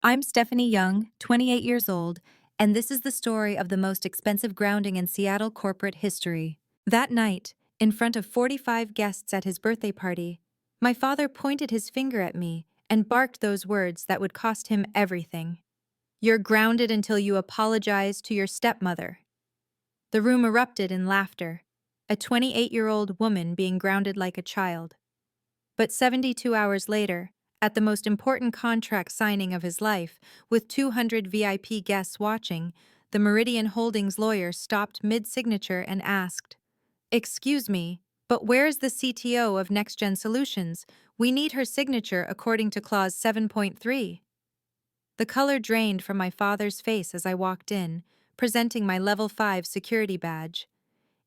I'm Stephanie Young, 28 years old, and this is the story of the most expensive grounding in Seattle corporate history. That night, in front of 45 guests at his birthday party, my father pointed his finger at me and barked those words that would cost him everything. "You're grounded until you apologize to your stepmother." The room erupted in laughter, a 28-year-old woman being grounded like a child. But 72 hours later, at the most important contract signing of his life, with 200 VIP guests watching, the Meridian Holdings lawyer stopped mid-signature and asked, "Excuse me, but where's the CTO of NextGen Solutions? We need her signature according to Clause 7.3. The color drained from my father's face as I walked in, presenting my Level 5 security badge.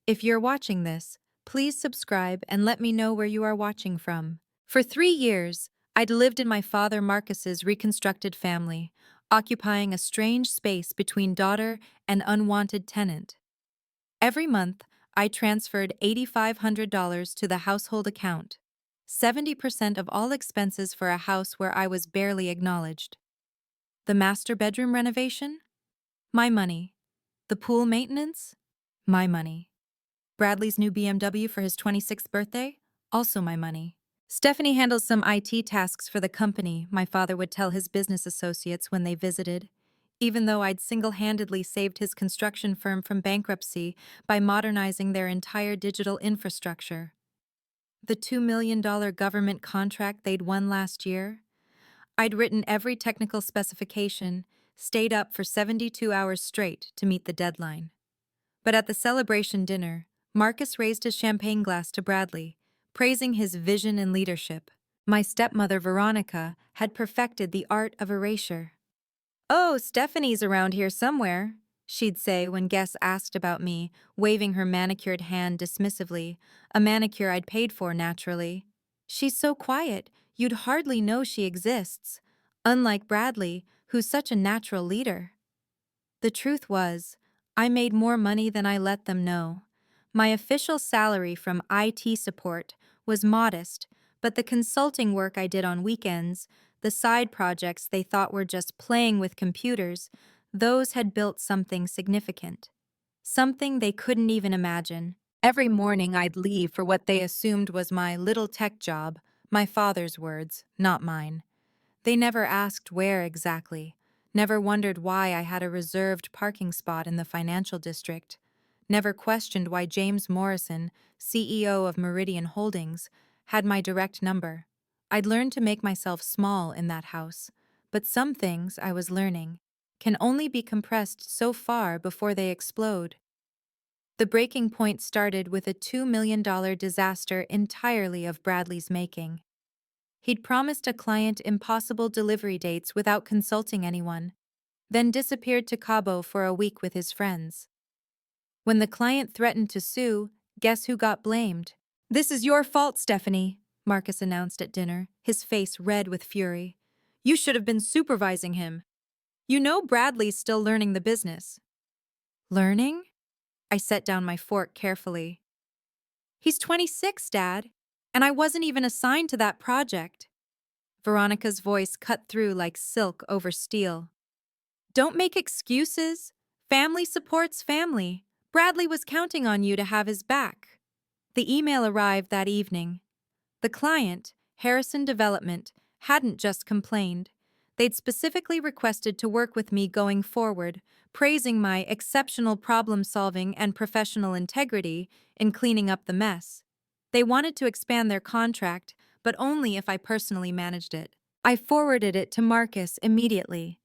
If you're watching this, please subscribe and let me know where you are watching from. For 3 years, I'd lived in my father Marcus's reconstructed family, occupying a strange space between daughter and unwanted tenant. Every month, I transferred $8,500 to the household account, 70% of all expenses for a house where I was barely acknowledged. The master bedroom renovation? My money. The pool maintenance? My money. Bradley's new BMW for his 26th birthday? Also my money. Stephanie handles some IT tasks for the company, my father would tell his business associates when they visited, even though I'd single-handedly saved his construction firm from bankruptcy by modernizing their entire digital infrastructure. The $2 million government contract they'd won last year? I'd written every technical specification, stayed up for 72 hours straight to meet the deadline. But at the celebration dinner, Marcus raised his champagne glass to Bradley, praising his vision and leadership. My stepmother, Veronica, had perfected the art of erasure. "Oh, Stephanie's around here somewhere," she'd say when guests asked about me, waving her manicured hand dismissively, a manicure I'd paid for naturally. "She's so quiet, you'd hardly know she exists, unlike Bradley, who's such a natural leader." The truth was, I made more money than I let them know. My official salary from IT support was modest, but the consulting work I did on weekends, the side projects they thought were just playing with computers, those had built something significant. Something they couldn't even imagine. Every morning I'd leave for what they assumed was my little tech job, my father's words, not mine. They never asked where exactly, never wondered why I had a reserved parking spot in the financial district, never questioned why James Morrison, CEO of Meridian Holdings, had my direct number. I'd learned to make myself small in that house, but some things, I was learning, can only be compressed so far before they explode. The breaking point started with a $2 million disaster entirely of Bradley's making. He'd promised a client impossible delivery dates without consulting anyone, then disappeared to Cabo for a week with his friends. When the client threatened to sue, guess who got blamed? "This is your fault, Stephanie," Marcus announced at dinner, his face red with fury. "You should have been supervising him. You know Bradley's still learning the business." "Learning?" I set down my fork carefully. "He's 26, Dad, and I wasn't even assigned to that project." Veronica's voice cut through like silk over steel. "Don't make excuses. Family supports family. Bradley was counting on you to have his back." The email arrived that evening. The client, Harrison Development, hadn't just complained. They'd specifically requested to work with me going forward, praising my exceptional problem-solving and professional integrity in cleaning up the mess. They wanted to expand their contract, but only if I personally managed it. I forwarded it to Marcus immediately.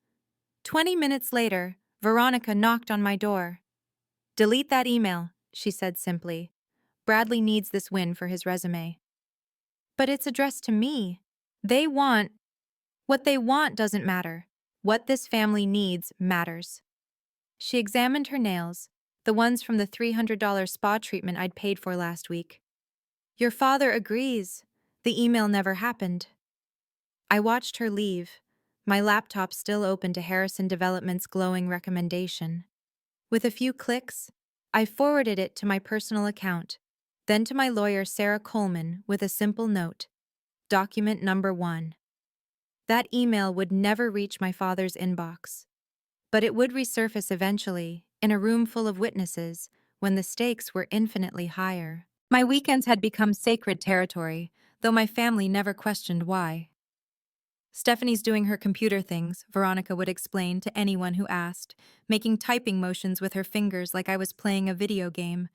20 minutes later, Veronica knocked on my door. "Delete that email," she said simply. "Bradley needs this win for his resume." "But it's addressed to me. What they want doesn't matter. What this family needs matters." She examined her nails, the ones from the $300 spa treatment I'd paid for last week. "Your father agrees. The email never happened." I watched her leave, my laptop still open to Harrison Development's glowing recommendation. With a few clicks, I forwarded it to my personal account, then to my lawyer Sarah Coleman with a simple note. Document number 1. That email would never reach my father's inbox. But it would resurface eventually, in a room full of witnesses, when the stakes were infinitely higher. My weekends had become sacred territory, though my family never questioned why. Stephanie's doing her computer things, Veronica would explain to anyone who asked, making typing motions with her fingers like I was playing a video game.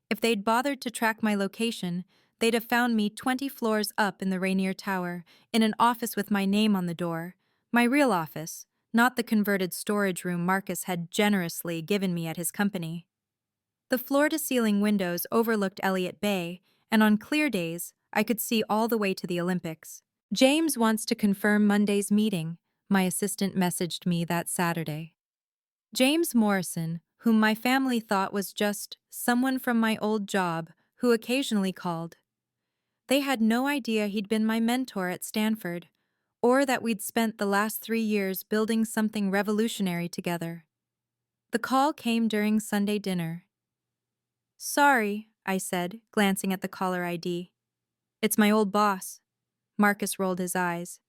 If they'd bothered to track my location, they'd have found me 20 floors up in the Rainier Tower, in an office with my name on the door. My real office, not the converted storage room Marcus had generously given me at his company. The floor-to-ceiling windows overlooked Elliott Bay, and on clear days, I could see all the way to the Olympics. James wants to confirm Monday's meeting, my assistant messaged me that Saturday. James Morrison, whom my family thought was just someone from my old job who occasionally called. They had no idea he'd been my mentor at Stanford, or that we'd spent the last 3 years building something revolutionary together. The call came during Sunday dinner. "Sorry," I said, glancing at the caller ID. "It's my old boss." Marcus rolled his eyes.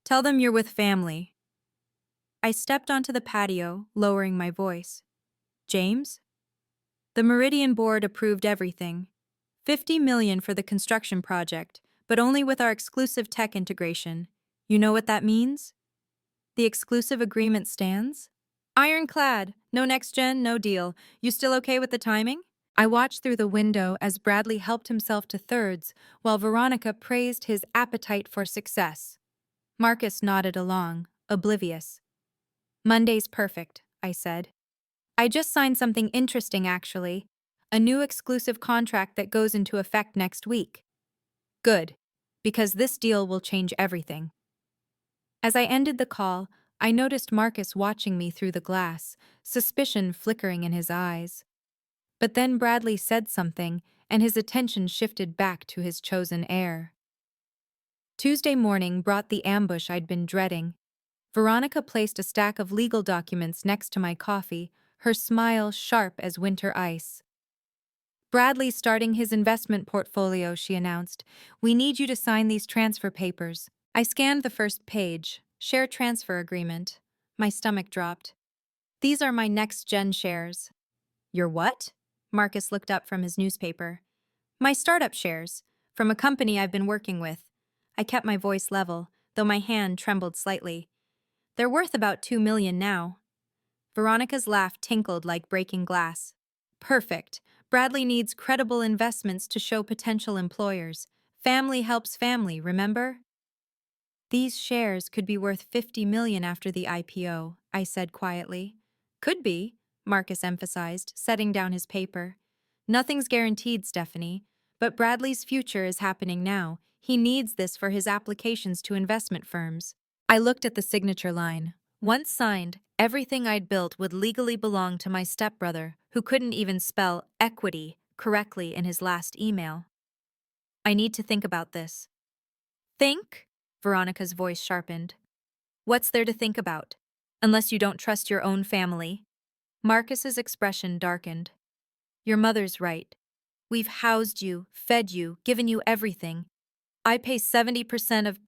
"Tell them you're with family." I stepped onto the patio, lowering my voice. "James?" "The Meridian board approved everything. 50 million for the construction project, but only with our exclusive tech integration. You know what that means?" "The exclusive agreement stands?" "Ironclad. No next gen, no deal. You still okay with the timing?" I watched through the window as Bradley helped himself to thirds, while Veronica praised his appetite for success. Marcus nodded along, oblivious. "Monday's perfect," I said. "I just signed something interesting, actually. A new exclusive contract that goes into effect next week." "Good, because this deal will change everything." As I ended the call, I noticed Marcus watching me through the glass, suspicion flickering in his eyes. But then Bradley said something, and his attention shifted back to his chosen heir. Tuesday morning brought the ambush I'd been dreading. Veronica placed a stack of legal documents next to my coffee, her smile sharp as winter ice. "Bradley's starting his investment portfolio," she announced. "We need you to sign these transfer papers." I scanned the first page, share transfer agreement. My stomach dropped. "These are my next-gen shares." "Your what?" Marcus looked up from his newspaper. "My startup shares, from a company I've been working with." I kept my voice level, though my hand trembled slightly. "They're worth about 2 million now." Veronica's laugh tinkled like breaking glass. "Perfect. Bradley needs credible investments to show potential employers. Family helps family, remember?" "These shares could be worth 50 million after the IPO," I said quietly. "Could be," Marcus emphasized, setting down his paper. "Nothing's guaranteed, Stephanie, but Bradley's future is happening now. He needs this for his applications to investment firms." I looked at the signature line. Once signed, everything I'd built would legally belong to my stepbrother, who couldn't even spell equity correctly in his last email. "I need to think about this." "Think?" Veronica's voice sharpened. "What's there to think about? Unless you don't trust your own family." Marcus's expression darkened. "Your mother's right. We've housed you, fed you, given you everything. I pay 70% of...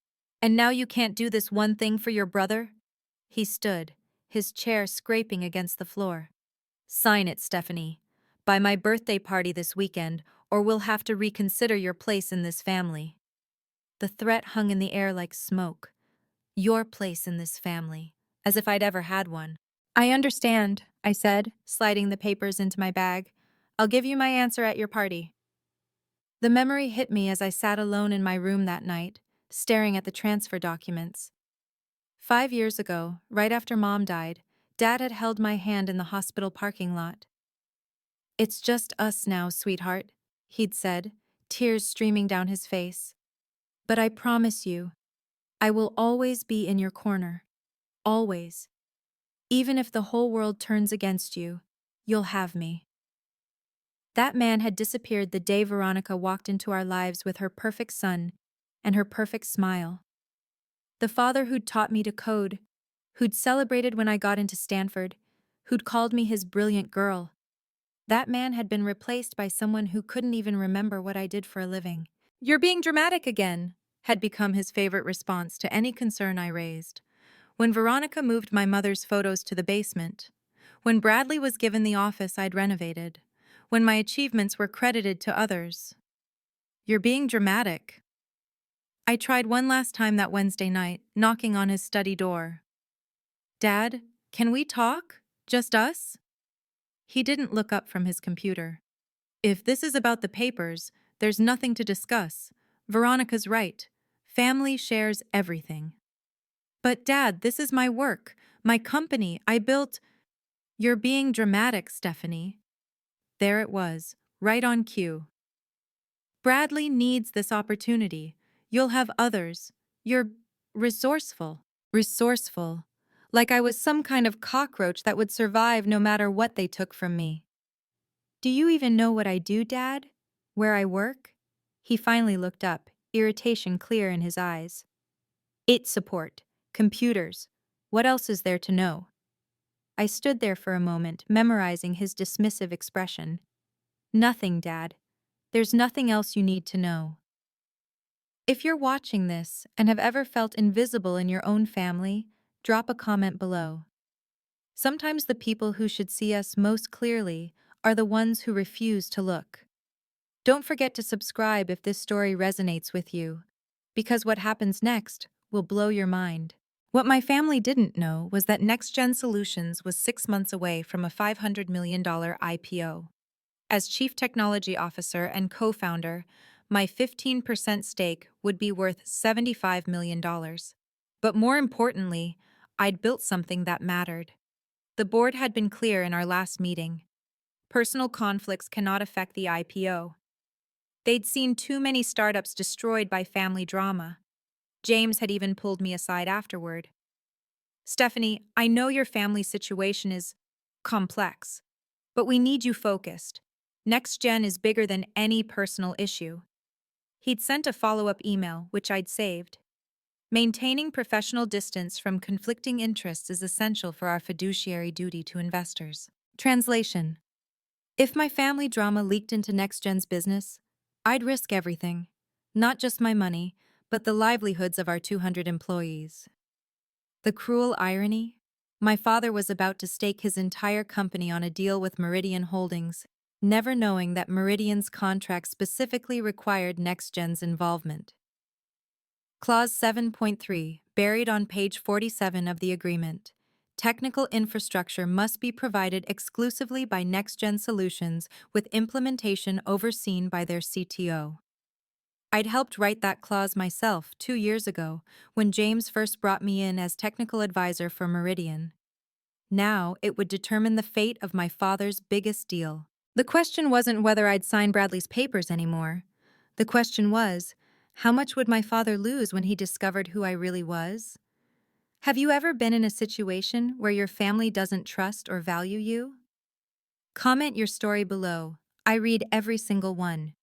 And now you can't do this one thing for your brother?" He stood, his chair scraping against the floor. "Sign it, Stephanie. By my birthday party this weekend, or we'll have to reconsider your place in this family." The threat hung in the air like smoke. Your place in this family, as if I'd ever had one. "I understand," I said, sliding the papers into my bag. "I'll give you my answer at your party." The memory hit me as I sat alone in my room that night, staring at the transfer documents. 5 years ago, right after Mom died, Dad had held my hand in the hospital parking lot. "It's just us now, sweetheart," he'd said, tears streaming down his face. "But I promise you, I will always be in your corner. Always. Even if the whole world turns against you, you'll have me." That man had disappeared the day Veronica walked into our lives with her perfect son and her perfect smile. The father who'd taught me to code, who'd celebrated when I got into Stanford, who'd called me his brilliant girl. That man had been replaced by someone who couldn't even remember what I did for a living. "You're being dramatic again," had become his favorite response to any concern I raised. When Veronica moved my mother's photos to the basement, when Bradley was given the office I'd renovated, when my achievements were credited to others. "You're being dramatic." I tried one last time that Wednesday night, knocking on his study door. "Dad, can we talk? Just us?" He didn't look up from his computer. "If this is about the papers, there's nothing to discuss. Veronica's right. Family shares everything." "But Dad, this is my work, my company, I built—" "You're being dramatic, Stephanie." There it was, right on cue. "Bradley needs this opportunity. You'll have others. You're resourceful." Resourceful. Like I was some kind of cockroach that would survive no matter what they took from me. "Do you even know what I do, Dad? Where I work?" He finally looked up, irritation clear in his eyes. "IT support. Computers. What else is there to know?" I stood there for a moment, memorizing his dismissive expression. "Nothing, Dad. There's nothing else you need to know." If you're watching this and have ever felt invisible in your own family, drop a comment below. Sometimes the people who should see us most clearly are the ones who refuse to look. Don't forget to subscribe if this story resonates with you, because what happens next will blow your mind. What my family didn't know was that NextGen Solutions was 6 months away from a $500 million IPO. As Chief Technology Officer and co-founder, my 15% stake would be worth $75 million. But more importantly, I'd built something that mattered. The board had been clear in our last meeting. Personal conflicts cannot affect the IPO. They'd seen too many startups destroyed by family drama. James had even pulled me aside afterward. "Stephanie, I know your family situation is complex, but we need you focused. NextGen is bigger than any personal issue." He'd sent a follow-up email, which I'd saved. "Maintaining professional distance from conflicting interests is essential for our fiduciary duty to investors." Translation: if my family drama leaked into NextGen's business, I'd risk everything. Not just my money, but the livelihoods of our 200 employees. The cruel irony? My father was about to stake his entire company on a deal with Meridian Holdings, never knowing that Meridian's contract specifically required NextGen's involvement. Clause 7.3, buried on page 47 of the agreement. Technical infrastructure must be provided exclusively by NextGen Solutions, with implementation overseen by their CTO. I'd helped write that clause myself 2 years ago, when James first brought me in as technical advisor for Meridian. Now it would determine the fate of my father's biggest deal. The question wasn't whether I'd sign Bradley's papers anymore. The question was, how much would my father lose when he discovered who I really was? Have you ever been in a situation where your family doesn't trust or value you? Comment your story below. I read every single one.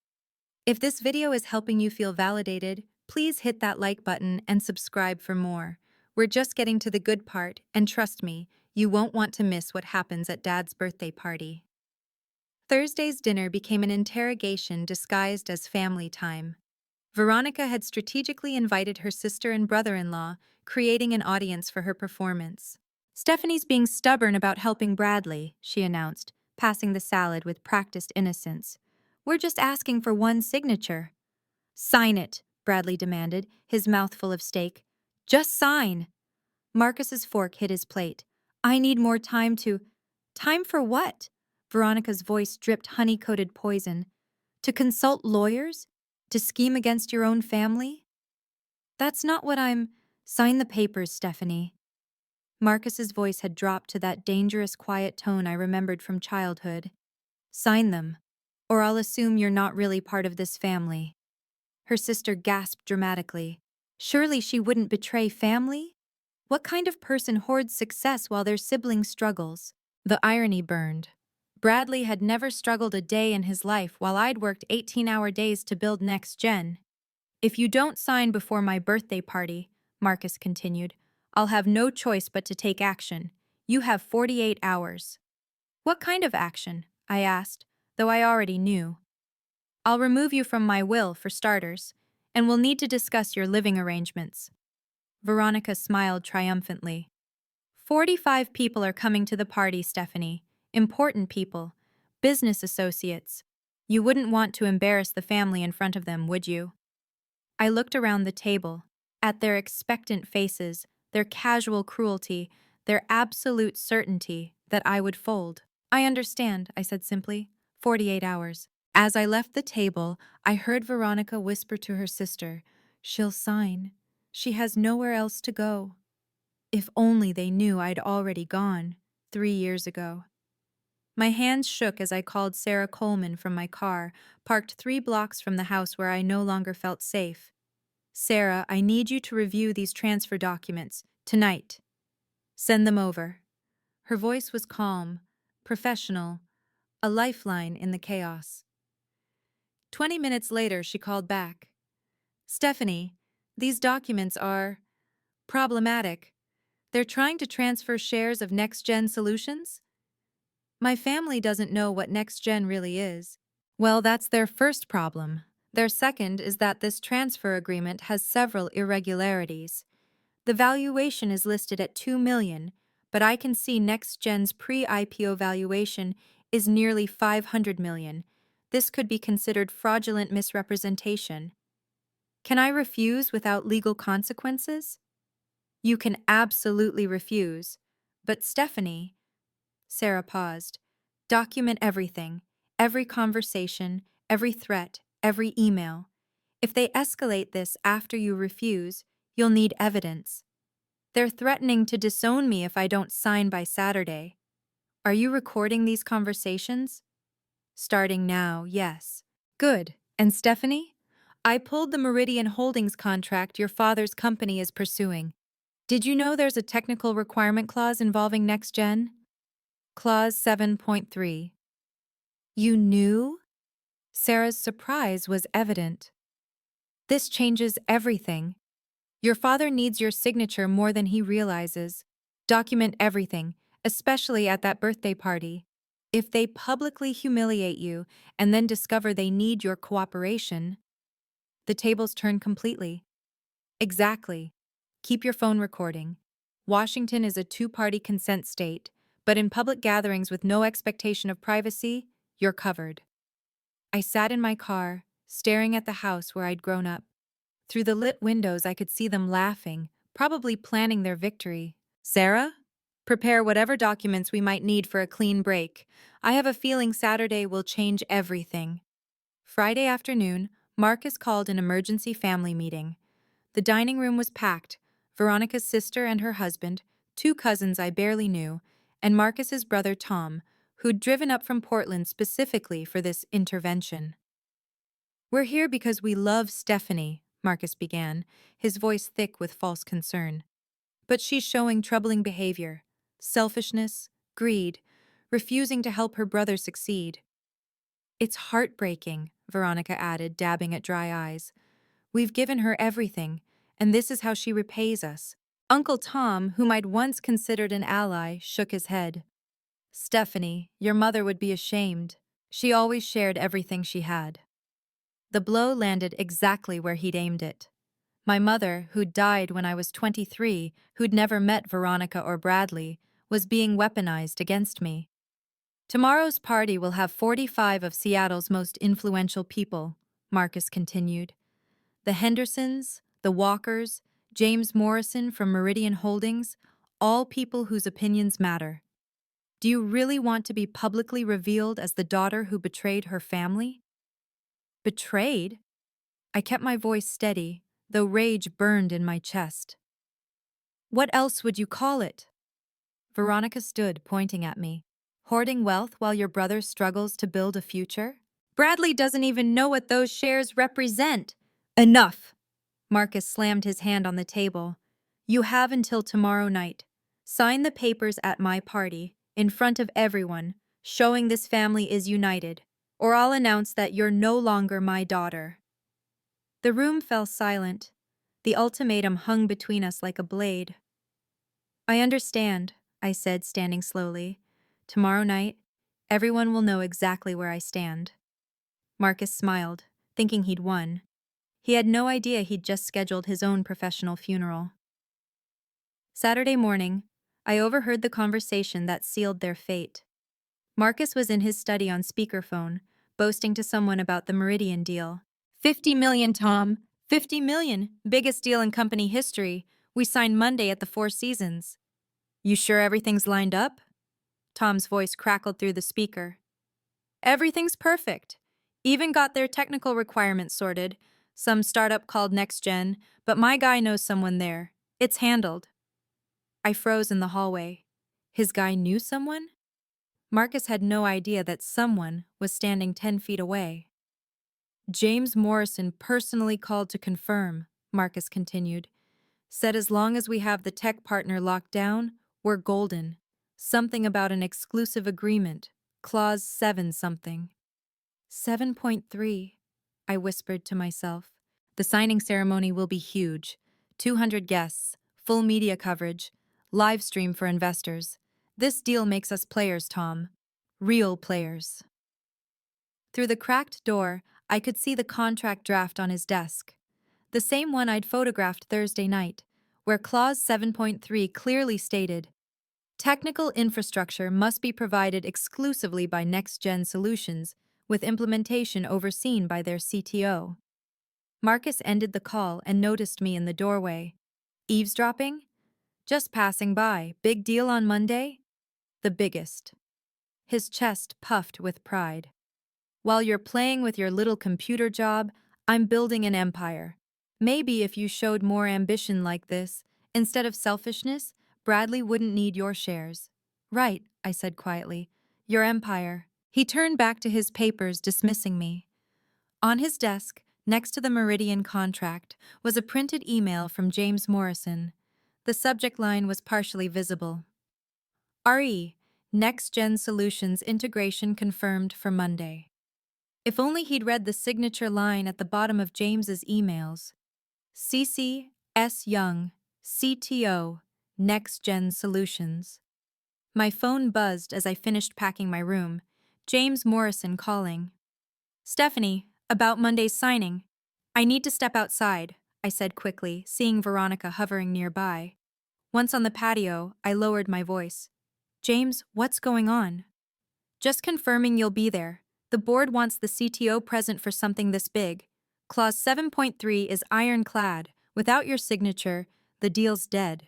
If this video is helping you feel validated, please hit that like button and subscribe for more. We're just getting to the good part, and trust me, you won't want to miss what happens at Dad's birthday party. Thursday's dinner became an interrogation disguised as family time. Veronica had strategically invited her sister and brother-in-law, creating an audience for her performance. "Stephanie's being stubborn about helping Bradley," she announced, passing the salad with practiced innocence. "We're just asking for one signature." "Sign it," Bradley demanded, his mouth full of steak. "Just sign." Marcus's fork hit his plate. "I need more time to—" "Time for what?" Veronica's voice dripped honey-coated poison. "To consult lawyers? To scheme against your own family?" "That's not what I'm—" "Sign the papers, Stephanie." Marcus's voice had dropped to that dangerous quiet tone I remembered from childhood. "Sign them, or I'll assume you're not really part of this family." Her sister gasped dramatically. Surely she wouldn't betray family? What kind of person hoards success while their sibling struggles? The irony burned. Bradley had never struggled a day in his life while I'd worked 18-hour days to build NextGen. "If you don't sign before my birthday party," Marcus continued, "I'll have no choice but to take action. You have 48 hours. "What kind of action?" I asked, though I already knew. "I'll remove you from my will, for starters, and we'll need to discuss your living arrangements. Veronica smiled triumphantly. 45 people are coming to the party, Stephanie. Important people. Business associates. You wouldn't want to embarrass the family in front of them, would you? I looked around the table, at their expectant faces, their casual cruelty, their absolute certainty that I would fold. I understand, I said simply. 48 hours. As I left the table, I heard Veronica whisper to her sister, "She'll sign. She has nowhere else to go." If only they knew I'd already gone, 3 years ago. My hands shook as I called Sarah Coleman from my car, parked 3 blocks from the house where I no longer felt safe. "Sarah, I need you to review these transfer documents, tonight. Send them over." Her voice was calm, professional, a lifeline in the chaos. 20 minutes later, she called back. "Stephanie, these documents are problematic. They're trying to transfer shares of Next Gen Solutions? My family doesn't know what Next Gen really is." Well, that's their first problem. Their second is that this transfer agreement has several irregularities. The valuation is listed at $2 million, but I can see Next Gen's pre-IPO valuation is nearly $500 million. This could be considered fraudulent misrepresentation. Can I refuse without legal consequences? You can absolutely refuse. But Stephanie, Sarah paused. Document everything, every conversation, every threat, every email. If they escalate this after you refuse, you'll need evidence. They're threatening to disown me if I don't sign by Saturday. Are you recording these conversations? Starting now, yes. Good. And Stephanie? I pulled the Meridian Holdings contract your father's company is pursuing. Did you know there's a technical requirement clause involving Next Gen? Clause 7.3. You knew? Sarah's surprise was evident. This changes everything. Your father needs your signature more than he realizes. Document everything, especially at that birthday party. If they publicly humiliate you and then discover they need your cooperation, the tables turn completely. Exactly. Keep your phone recording. Washington is a two-party consent state, but in public gatherings with no expectation of privacy, you're covered. I sat in my car, staring at the house where I'd grown up. Through the lit windows, I could see them laughing, probably planning their victory. "Sarah? Prepare whatever documents we might need for a clean break. I have a feeling Saturday will change everything." Friday afternoon, Marcus called an emergency family meeting. The dining room was packed. Veronica's sister and her husband, 2 cousins I barely knew, and Marcus's brother Tom, who'd driven up from Portland specifically for this intervention. "We're here because we love Stephanie," Marcus began, his voice thick with false concern. "But she's showing troubling behavior, selfishness, greed, refusing to help her brother succeed." "It's heartbreaking," Veronica added, dabbing at dry eyes. "We've given her everything, and this is how she repays us." Uncle Tom, whom I'd once considered an ally, shook his head. "Stephanie, your mother would be ashamed. She always shared everything she had." The blow landed exactly where he'd aimed it. My mother, who'd died when I was 23, who'd never met Veronica or Bradley, was being weaponized against me. "Tomorrow's party will have 45 of Seattle's most influential people," Marcus continued. "The Hendersons, the Walkers, James Morrison from Meridian Holdings, all people whose opinions matter. Do you really want to be publicly revealed as the daughter who betrayed her family?" Betrayed? I kept my voice steady, though rage burned in my chest. "What else would you call it?" Veronica stood, pointing at me. "Hoarding wealth while your brother struggles to build a future? Bradley doesn't even know what those shares represent." "Enough!" Marcus slammed his hand on the table. "You have until tomorrow night. Sign the papers at my party, in front of everyone, showing this family is united, or I'll announce that you're no longer my daughter." The room fell silent. The ultimatum hung between us like a blade. "I understand," I said, standing slowly. "Tomorrow night, everyone will know exactly where I stand." Marcus smiled, thinking he'd won. He had no idea he'd just scheduled his own professional funeral. Saturday morning, I overheard the conversation that sealed their fate. Marcus was in his study on speakerphone, boasting to someone about the Meridian deal. 50 million, Tom. 50 million. Biggest deal in company history. We signed Monday at the Four Seasons. You sure everything's lined up? Tom's voice crackled through the speaker. Everything's perfect. Even got their technical requirements sorted. Some startup called NextGen, but my guy knows someone there. It's handled. I froze in the hallway. His guy knew someone? Marcus had no idea that someone was standing 10 feet away. James Morrison personally called to confirm, Marcus continued. Said as long as we have the tech partner locked down, we're golden. Something about an exclusive agreement. Clause 7 something. 7.3, I whispered to myself. The signing ceremony will be huge. 200 guests, full media coverage, live stream for investors. This deal makes us players, Tom. Real players. Through the cracked door, I could see the contract draft on his desk. The same one I'd photographed Thursday night, where Clause 7.3 clearly stated, technical infrastructure must be provided exclusively by NextGen Solutions, with implementation overseen by their CTO. Marcus ended the call and noticed me in the doorway. Eavesdropping? Just passing by. Big deal on Monday? The biggest. His chest puffed with pride. While you're playing with your little computer job, I'm building an empire. Maybe if you showed more ambition like this, instead of selfishness, Bradley wouldn't need your shares. Right, I said quietly. Your empire. He turned back to his papers, dismissing me. On his desk, next to the Meridian contract, was a printed email from James Morrison. The subject line was partially visible. RE, NextGen Solutions integration confirmed for Monday. If only he'd read the signature line at the bottom of James's emails. CC S. Young, CTO, NextGen Solutions. My phone buzzed as I finished packing my room. James Morrison calling. Stephanie, about Monday's signing. I need to step outside, I said quickly, seeing Veronica hovering nearby. Once on the patio, I lowered my voice. James, what's going on? Just confirming you'll be there. The board wants the CTO present for something this big. Clause 7.3 is ironclad. Without your signature, the deal's dead.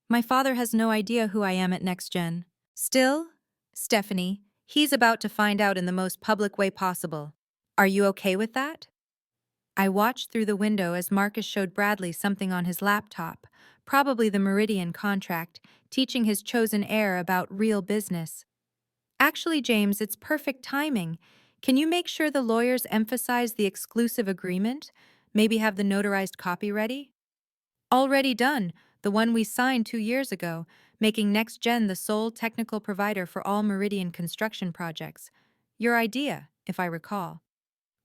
My father has no idea who I am at NextGen. Still, Stephanie, he's about to find out in the most public way possible. Are you okay with that? I watched through the window as Marcus showed Bradley something on his laptop, probably the Meridian contract, teaching his chosen heir about real business. Actually, James, it's perfect timing. Can you make sure the lawyers emphasize the exclusive agreement? Maybe have the notarized copy ready? Already done, the one we signed 2 years ago, making NextGen the sole technical provider for all Meridian construction projects. Your idea, if I recall.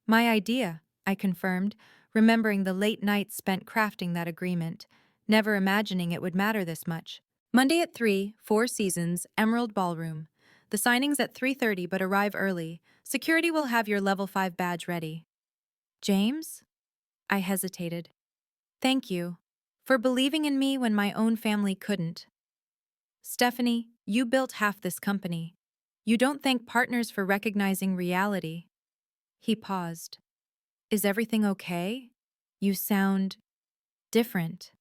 My idea, I confirmed, remembering the late nights spent crafting that agreement, never imagining it would matter this much. Monday at 3, Four Seasons, Emerald Ballroom. The signing's at 3:30 but arrive early. Security will have your level 5 badge ready. James? I hesitated. Thank you. For believing in me when my own family couldn't. Stephanie, you built half this company. You don't thank partners for recognizing reality. He paused. Is everything okay? You sound different.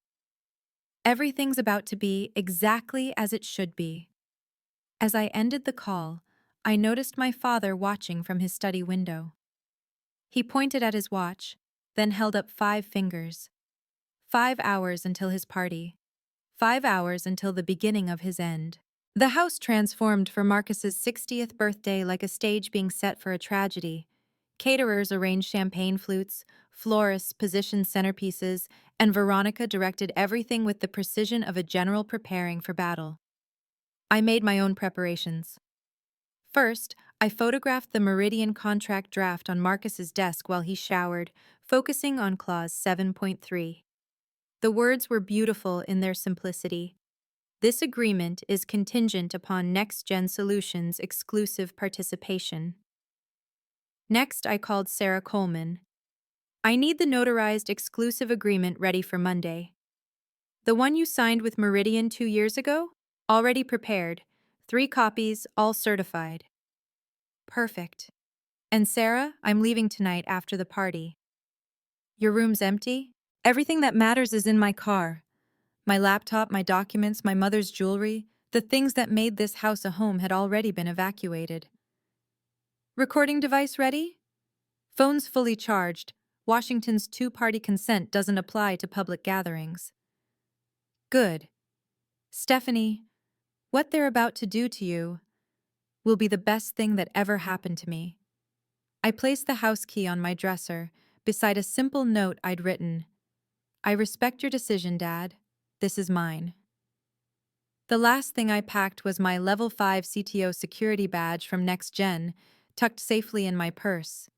Everything's about to be exactly as it should be. As I ended the call, I noticed my father watching from his study window. He pointed at his watch, then held up 5 fingers. 5 hours until his party. 5 hours until the beginning of his end. The house transformed for Marcus's 60th birthday like a stage being set for a tragedy. Caterers arranged champagne flutes, florists positioned centerpieces, and Veronica directed everything with the precision of a general preparing for battle. I made my own preparations. First, I photographed the Meridian contract draft on Marcus's desk while he showered, focusing on Clause 7.3. The words were beautiful in their simplicity. This agreement is contingent upon NextGen Solutions' exclusive participation. Next, I called Sarah Coleman. I need the notarized exclusive agreement ready for Monday. The one you signed with Meridian 2 years ago? Already prepared. 3 copies, all certified. Perfect. And Sarah, I'm leaving tonight after the party. Your room's empty? Everything that matters is in my car. My laptop, my documents, my mother's jewelry, the things that made this house a home had already been evacuated. Recording device ready? Phone's fully charged. Washington's two-party consent doesn't apply to public gatherings. Good. Stephanie, what they're about to do to you will be the best thing that ever happened to me. I placed the house key on my dresser, beside a simple note I'd written. I respect your decision, Dad. This is mine. The last thing I packed was my Level 5 CTO security badge from Next Gen, tucked safely in my purse.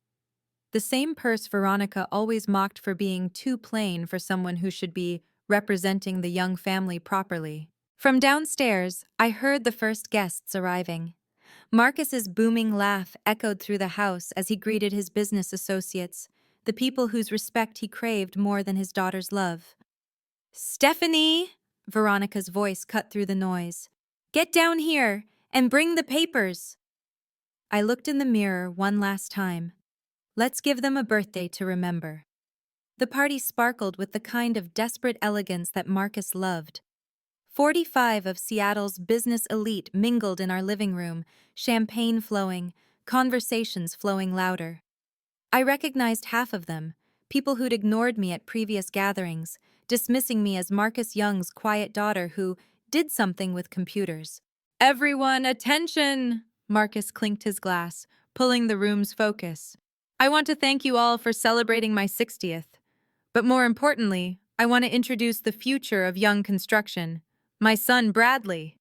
The same purse Veronica always mocked for being too plain for someone who should be representing the young family properly. From downstairs, I heard the first guests arriving. Marcus's booming laugh echoed through the house as he greeted his business associates, the people whose respect he craved more than his daughter's love. Stephanie! Veronica's voice cut through the noise. Get down here and bring the papers. I looked in the mirror one last time. Let's give them a birthday to remember. The party sparkled with the kind of desperate elegance that Marcus loved. 45 of Seattle's business elite mingled in our living room, champagne flowing, conversations flowing louder. I recognized half of them, people who'd ignored me at previous gatherings, dismissing me as Marcus Young's quiet daughter who did something with computers. Everyone, attention! Marcus clinked his glass, pulling the room's focus. I want to thank you all for celebrating my 60th. But more importantly, I want to introduce the future of young construction. My son, Bradley.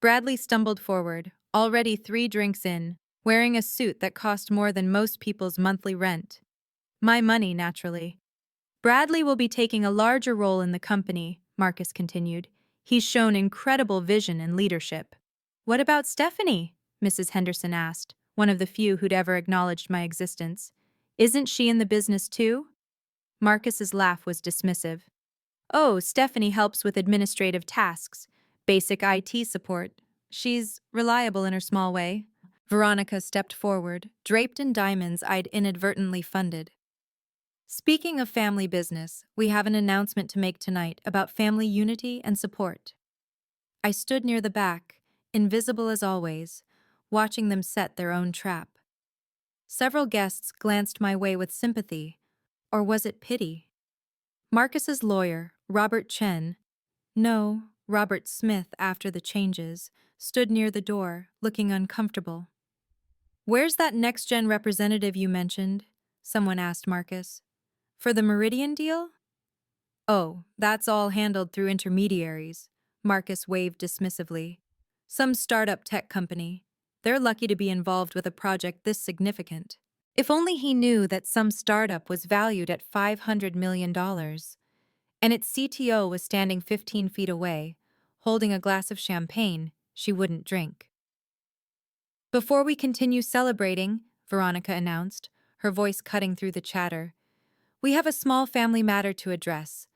Bradley stumbled forward, already 3 drinks in, wearing a suit that cost more than most people's monthly rent. My money, naturally. Bradley will be taking a larger role in the company, Marcus continued. He's shown incredible vision and leadership. What about Stephanie? Mrs. Henderson asked, one of the few who'd ever acknowledged my existence. Isn't she in the business too? Marcus's laugh was dismissive. Oh, Stephanie helps with administrative tasks, basic IT support. She's reliable in her small way. Veronica stepped forward, draped in diamonds I'd inadvertently funded. Speaking of family business, we have an announcement to make tonight about family unity and support. I stood near the back, invisible as always, watching them set their own trap. Several guests glanced my way with sympathy, or was it pity? Marcus's lawyer, Robert Chen, no, Robert Smith after the changes, stood near the door, looking uncomfortable. Where's that next-gen representative you mentioned? Someone asked Marcus. For the Meridian deal? Oh, that's all handled through intermediaries, Marcus waved dismissively. Some startup tech company. They're lucky to be involved with a project this significant. If only he knew that some startup was valued at $500 million, and its CTO was standing 15 feet away, holding a glass of champagne she wouldn't drink. Before we continue celebrating, Veronica announced, her voice cutting through the chatter, we have a small family matter to address.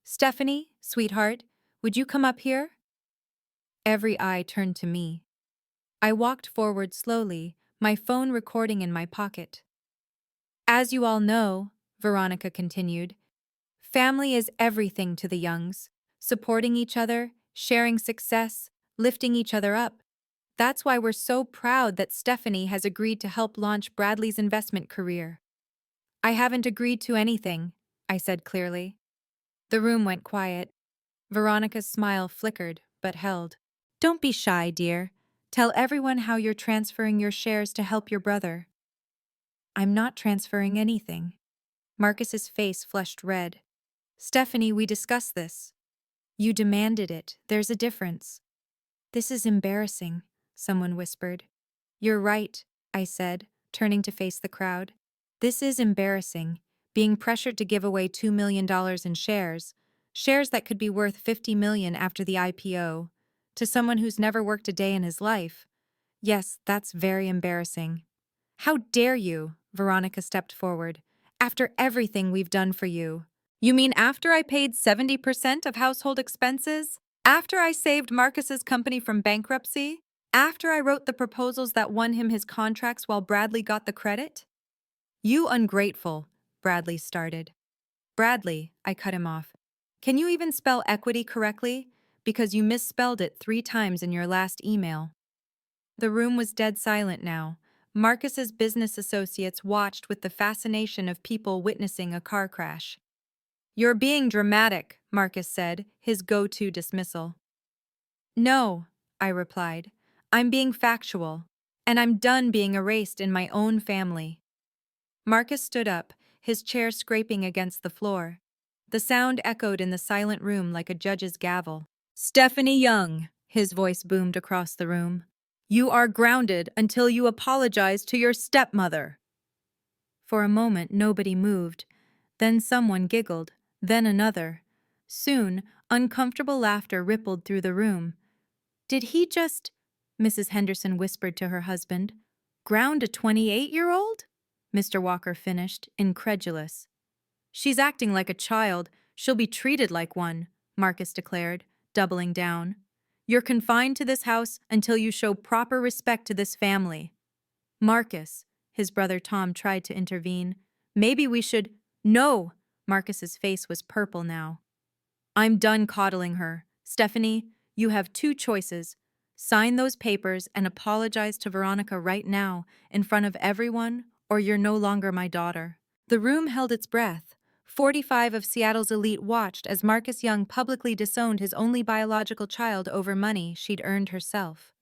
Stephanie, sweetheart, would you come up here? Every eye turned to me. I walked forward slowly, my phone recording in my pocket. As you all know, Veronica continued, family is everything to the Youngs. Supporting each other, sharing success, lifting each other up. That's why we're so proud that Stephanie has agreed to help launch Bradley's investment career. I haven't agreed to anything, I said clearly. The room went quiet. Veronica's smile flickered, but held. Don't be shy, dear. Tell everyone how you're transferring your shares to help your brother. I'm not transferring anything. Marcus's face flushed red. Stephanie, we discussed this. You demanded it. There's a difference. This is embarrassing, someone whispered. You're right, I said, turning to face the crowd. This is embarrassing, being pressured to give away $2 million in shares that could be worth $50 million after the IPO, to someone who's never worked a day in his life. Yes, that's very embarrassing. How dare you? Veronica stepped forward. After everything we've done for you. You mean after I paid 70% of household expenses? After I saved Marcus's company from bankruptcy? After I wrote the proposals that won him his contracts while Bradley got the credit? You ungrateful, Bradley started. Bradley, I cut him off. Can you even spell equity correctly? Because you misspelled it 3 times in your last email. The room was dead silent now. Marcus's business associates watched with the fascination of people witnessing a car crash. You're being dramatic, Marcus said, his go-to dismissal. No, I replied. I'm being factual, and I'm done being erased in my own family. Marcus stood up, his chair scraping against the floor. The sound echoed in the silent room like a judge's gavel. Stephanie Young, his voice boomed across the room. You are grounded until you apologize to your stepmother. For a moment, nobody moved. Then someone giggled, then another. Soon, uncomfortable laughter rippled through the room. Did he just, Mrs. Henderson whispered to her husband, ground a 28-year-old? Mr. Walker finished, incredulous. She's acting like a child. She'll be treated like one, Marcus declared, doubling down. You're confined to this house until you show proper respect to this family. Marcus, his brother Tom tried to intervene. Maybe we should— No! Marcus's face was purple now. I'm done coddling her. Stephanie, you have 2 choices. Sign those papers and apologize to Veronica right now, in front of everyone, or you're no longer my daughter. The room held its breath. 45 of Seattle's elite watched as Marcus Young publicly disowned his only biological child over money she'd earned herself.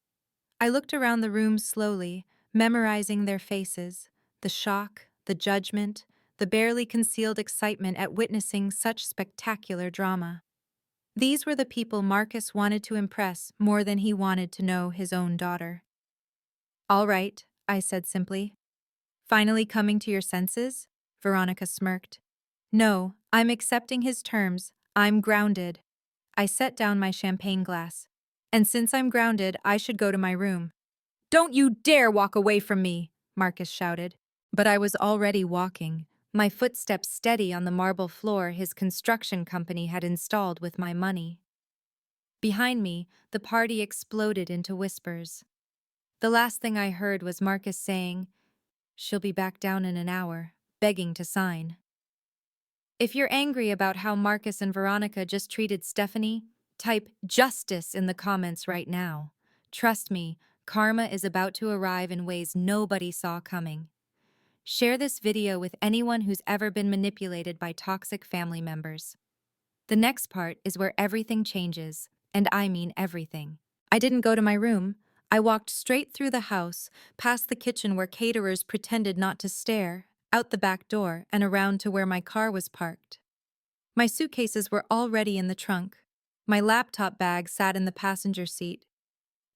I looked around the room slowly, memorizing their faces, the shock, the judgment, the barely concealed excitement at witnessing such spectacular drama. These were the people Marcus wanted to impress more than he wanted to know his own daughter. All right, I said simply. Finally coming to your senses? Veronica smirked. No, I'm accepting his terms. I'm grounded. I set down my champagne glass. And since I'm grounded, I should go to my room. Don't you dare walk away from me, Marcus shouted. But I was already walking, my footsteps steady on the marble floor his construction company had installed with my money. Behind me, the party exploded into whispers. The last thing I heard was Marcus saying, "She'll be back down in an hour," begging to sign. If you're angry about how Marcus and Veronica just treated Stephanie, type "justice" in the comments right now. Trust me, karma is about to arrive in ways nobody saw coming. Share this video with anyone who's ever been manipulated by toxic family members. The next part is where everything changes, and I mean everything. I didn't go to my room. I walked straight through the house, past the kitchen where caterers pretended not to stare, out the back door, and around to where my car was parked. My suitcases were already in the trunk. My laptop bag sat in the passenger seat.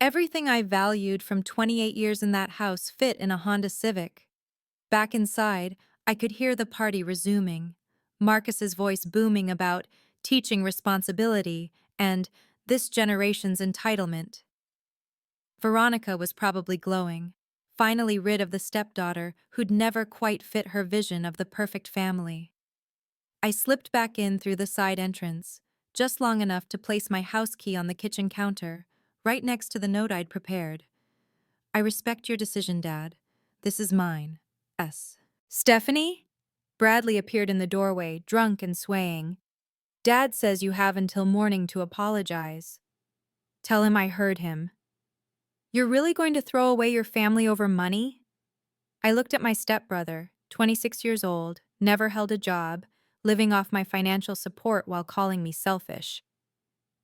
Everything I valued from 28 years in that house fit in a Honda Civic. Back inside, I could hear the party resuming, Marcus's voice booming about teaching responsibility and this generation's entitlement. Veronica was probably glowing, finally rid of the stepdaughter who'd never quite fit her vision of the perfect family. I slipped back in through the side entrance, just long enough to place my house key on the kitchen counter, right next to the note I'd prepared. I respect your decision, Dad. This is mine. S. Stephanie? Bradley appeared in the doorway, drunk and swaying. Dad says you have until morning to apologize. Tell him I heard him. You're really going to throw away your family over money? I looked at my stepbrother, 26 years old, never held a job, living off my financial support while calling me selfish.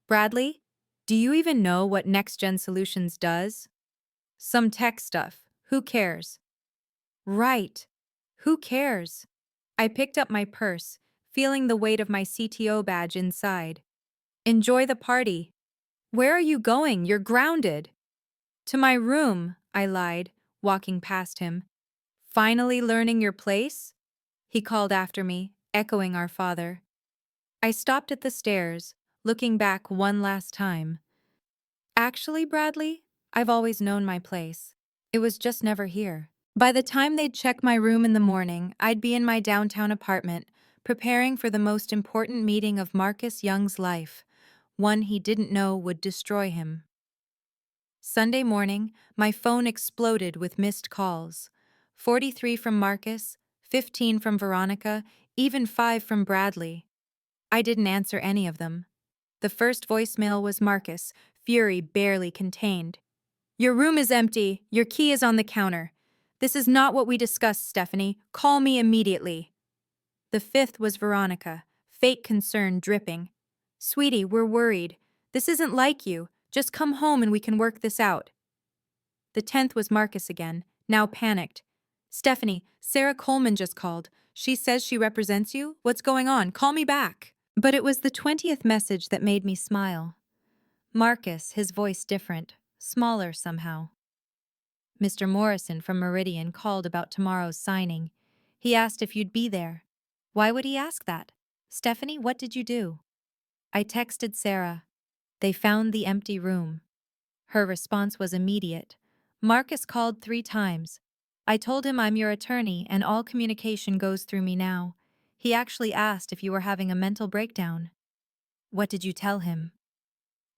Bradley, do you even know what Next Gen Solutions does? Some tech stuff. Who cares? Right. Who cares? I picked up my purse, feeling the weight of my CTO badge inside. Enjoy the party. Where are you going? You're grounded. To my room, I lied, walking past him. Finally learning your place? He called after me, echoing our father. I stopped at the stairs, looking back one last time. Actually, Bradley, I've always known my place. It was just never here. By the time they'd check my room in the morning, I'd be in my downtown apartment, preparing for the most important meeting of Marcus Young's life, one he didn't know would destroy him. Sunday morning, my phone exploded with missed calls. 43 from Marcus, 15 from Veronica, even 5 from Bradley. I didn't answer any of them. The first voicemail was Marcus, fury barely contained. "Your room is empty. Your key is on the counter. This is not what we discussed, Stephanie. Call me immediately." The fifth was Veronica, fake concern dripping. "Sweetie, we're worried. This isn't like you. Just come home and we can work this out." The 10th was Marcus again, now panicked. "Stephanie, Sarah Coleman just called. She says she represents you. What's going on? Call me back." But it was the 20th message that made me smile. Marcus, his voice different, smaller somehow. "Mr. Morrison from Meridian called about tomorrow's signing. He asked if you'd be there." Why would he ask that? "Stephanie, what did you do?" I texted Sarah. "They found the empty room." Her response was immediate. "Marcus called 3 times. I told him I'm your attorney and all communication goes through me now. He actually asked if you were having a mental breakdown." "What did you tell him?"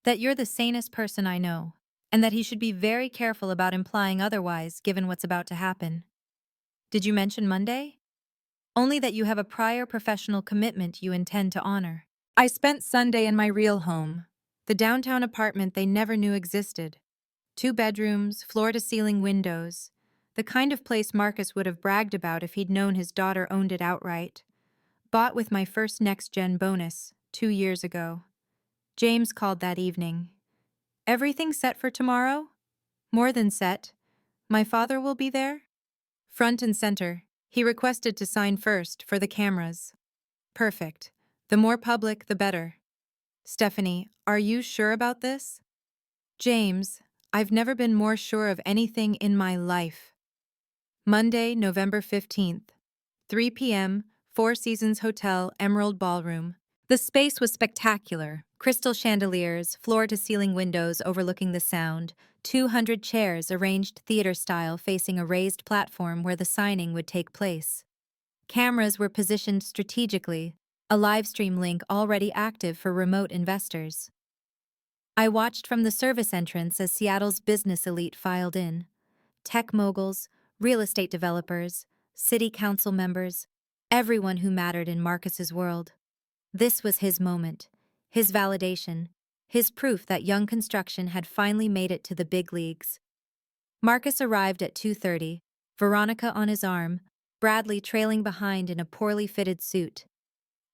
"That you're the sanest person I know, and that he should be very careful about implying otherwise given what's about to happen." "Did you mention Monday?" "Only that you have a prior professional commitment you intend to honor." I spent Sunday in my real home, the downtown apartment they never knew existed. 2 bedrooms, floor-to-ceiling windows, the kind of place Marcus would have bragged about if he'd known his daughter owned it outright. Bought with my first next-gen bonus 2 years ago. James called that evening. "Everything set for tomorrow?" "More than set. My father will be there?" "Front and center. He requested to sign first, for the cameras." "Perfect. The more public, the better." "Stephanie, are you sure about this?" "James, I've never been more sure of anything in my life." Monday, November 15th, 3 p.m., Four Seasons Hotel, Emerald Ballroom. The space was spectacular. Crystal chandeliers, floor-to-ceiling windows overlooking the Sound, 200 chairs arranged theater-style facing a raised platform where the signing would take place. Cameras were positioned strategically, a livestream link already active for remote investors. I watched from the service entrance as Seattle's business elite filed in. Tech moguls, real estate developers, city council members, everyone who mattered in Marcus's world. This was his moment, his validation, his proof that Young Construction had finally made it to the big leagues. Marcus arrived at 2:30, Veronica on his arm, Bradley trailing behind in a poorly fitted suit.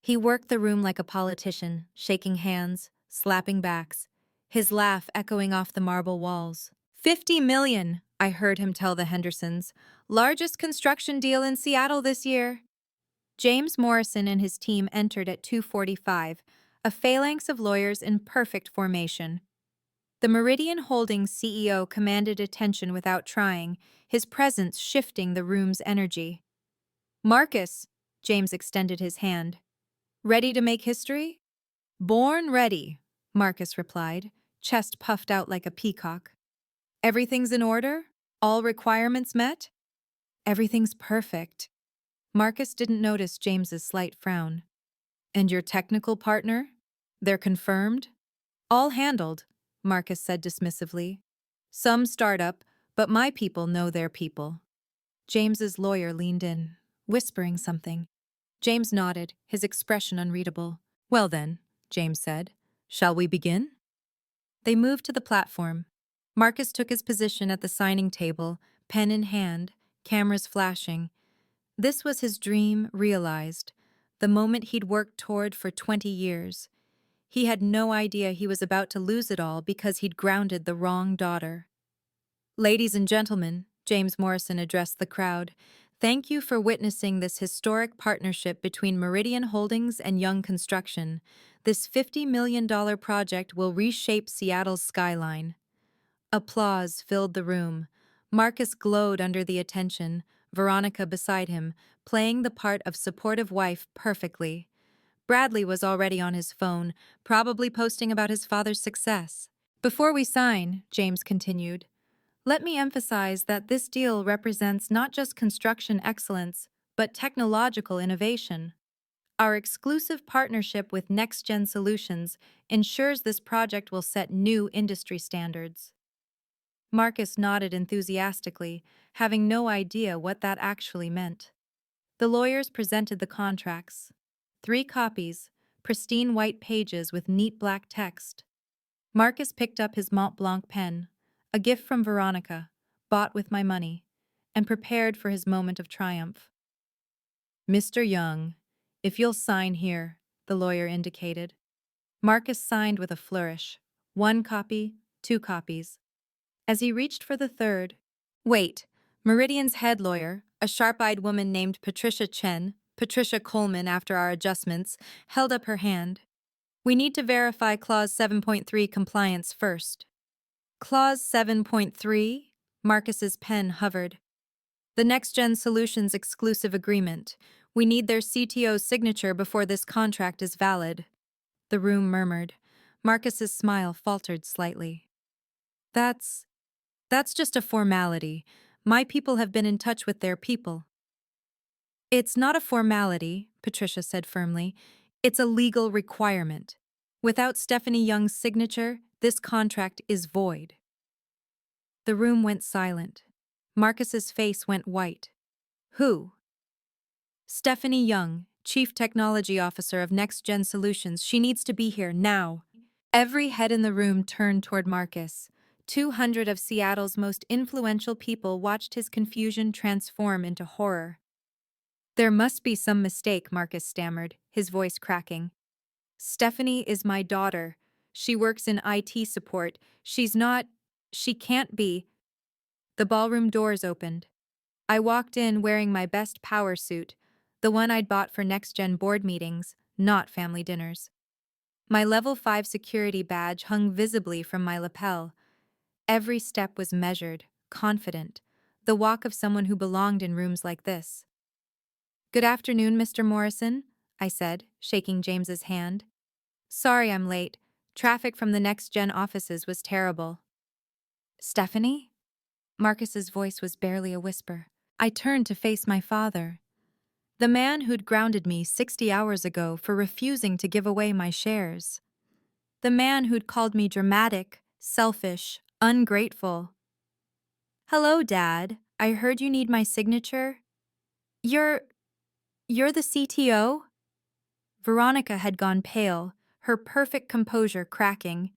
He worked the room like a politician, shaking hands, slapping backs, his laugh echoing off the marble walls. "50 million, I heard him tell the Hendersons. Largest construction deal in Seattle this year." James Morrison and his team entered at 2:45, a phalanx of lawyers in perfect formation. The Meridian Holdings CEO commanded attention without trying, his presence shifting the room's energy. "Marcus," James extended his hand. "Ready to make history?" "Born ready," Marcus replied, chest puffed out like a peacock. "Everything's in order? All requirements met?" "Everything's perfect." Marcus didn't notice James's slight frown. "And your technical partner? They're confirmed?" "All handled," Marcus said dismissively. "Some startup, but my people know their people." James's lawyer leaned in, whispering something. James nodded, his expression unreadable. "Well then," James said, "shall we begin?" They moved to the platform. Marcus took his position at the signing table, pen in hand, cameras flashing. This was his dream realized, the moment he'd worked toward for 20 years. He had no idea he was about to lose it all because he'd grounded the wrong daughter. "Ladies and gentlemen," James Morrison addressed the crowd, "thank you for witnessing this historic partnership between Meridian Holdings and Young Construction. This $50 million project will reshape Seattle's skyline." Applause filled the room. Marcus glowed under the attention, Veronica beside him, playing the part of supportive wife perfectly. Bradley was already on his phone, probably posting about his father's success. "Before we sign," James continued, Let me emphasize that this deal represents not just construction excellence, but technological innovation. Our exclusive partnership with NextGen Solutions ensures this project will set new industry standards. Marcus nodded enthusiastically, having no idea what that actually meant. The lawyers presented the contracts. 3 copies, pristine white pages with neat black text. Marcus picked up his Mont Blanc pen, a gift from Veronica, bought with my money, and prepared for his moment of triumph. Mr. Young, if you'll sign here, the lawyer indicated. Marcus signed with a flourish. 1 copy, 2 copies. As he reached for the third, wait, Meridian's head lawyer, a sharp-eyed woman named Patricia Coleman after our adjustments, held up her hand. We need to verify Clause 7.3 compliance first. Clause 7.3? Marcus's pen hovered. The NextGen Solutions exclusive agreement. We need their CTO's signature before this contract is valid. The room murmured. Marcus's smile faltered slightly. That's just a formality. My people have been in touch with their people. It's not a formality, Patricia said firmly. It's a legal requirement. Without Stephanie Young's signature, this contract is void. The room went silent. Marcus's face went white. Who? Stephanie Young, Chief Technology Officer of NextGen Solutions. She needs to be here now. Every head in the room turned toward Marcus. 200 of Seattle's most influential people watched his confusion transform into horror. There must be some mistake, Marcus stammered, his voice cracking. Stephanie is my daughter. She works in IT support. She can't be. The ballroom doors opened. I walked in wearing my best power suit, the one I'd bought for NextGen board meetings, not family dinners. My level 5 security badge hung visibly from my lapel. Every step was measured, confident, the walk of someone who belonged in rooms like this. Good afternoon, Mr. Morrison, I said, shaking James's hand. Sorry I'm late. Traffic from the NextGen offices was terrible. Stephanie? Marcus's voice was barely a whisper. I turned to face my father. The man who'd grounded me 60 hours ago for refusing to give away my shares. The man who'd called me dramatic, selfish, ungrateful. Hello, Dad. I heard you need my signature. You're the CTO? Veronica had gone pale, her perfect composure cracking.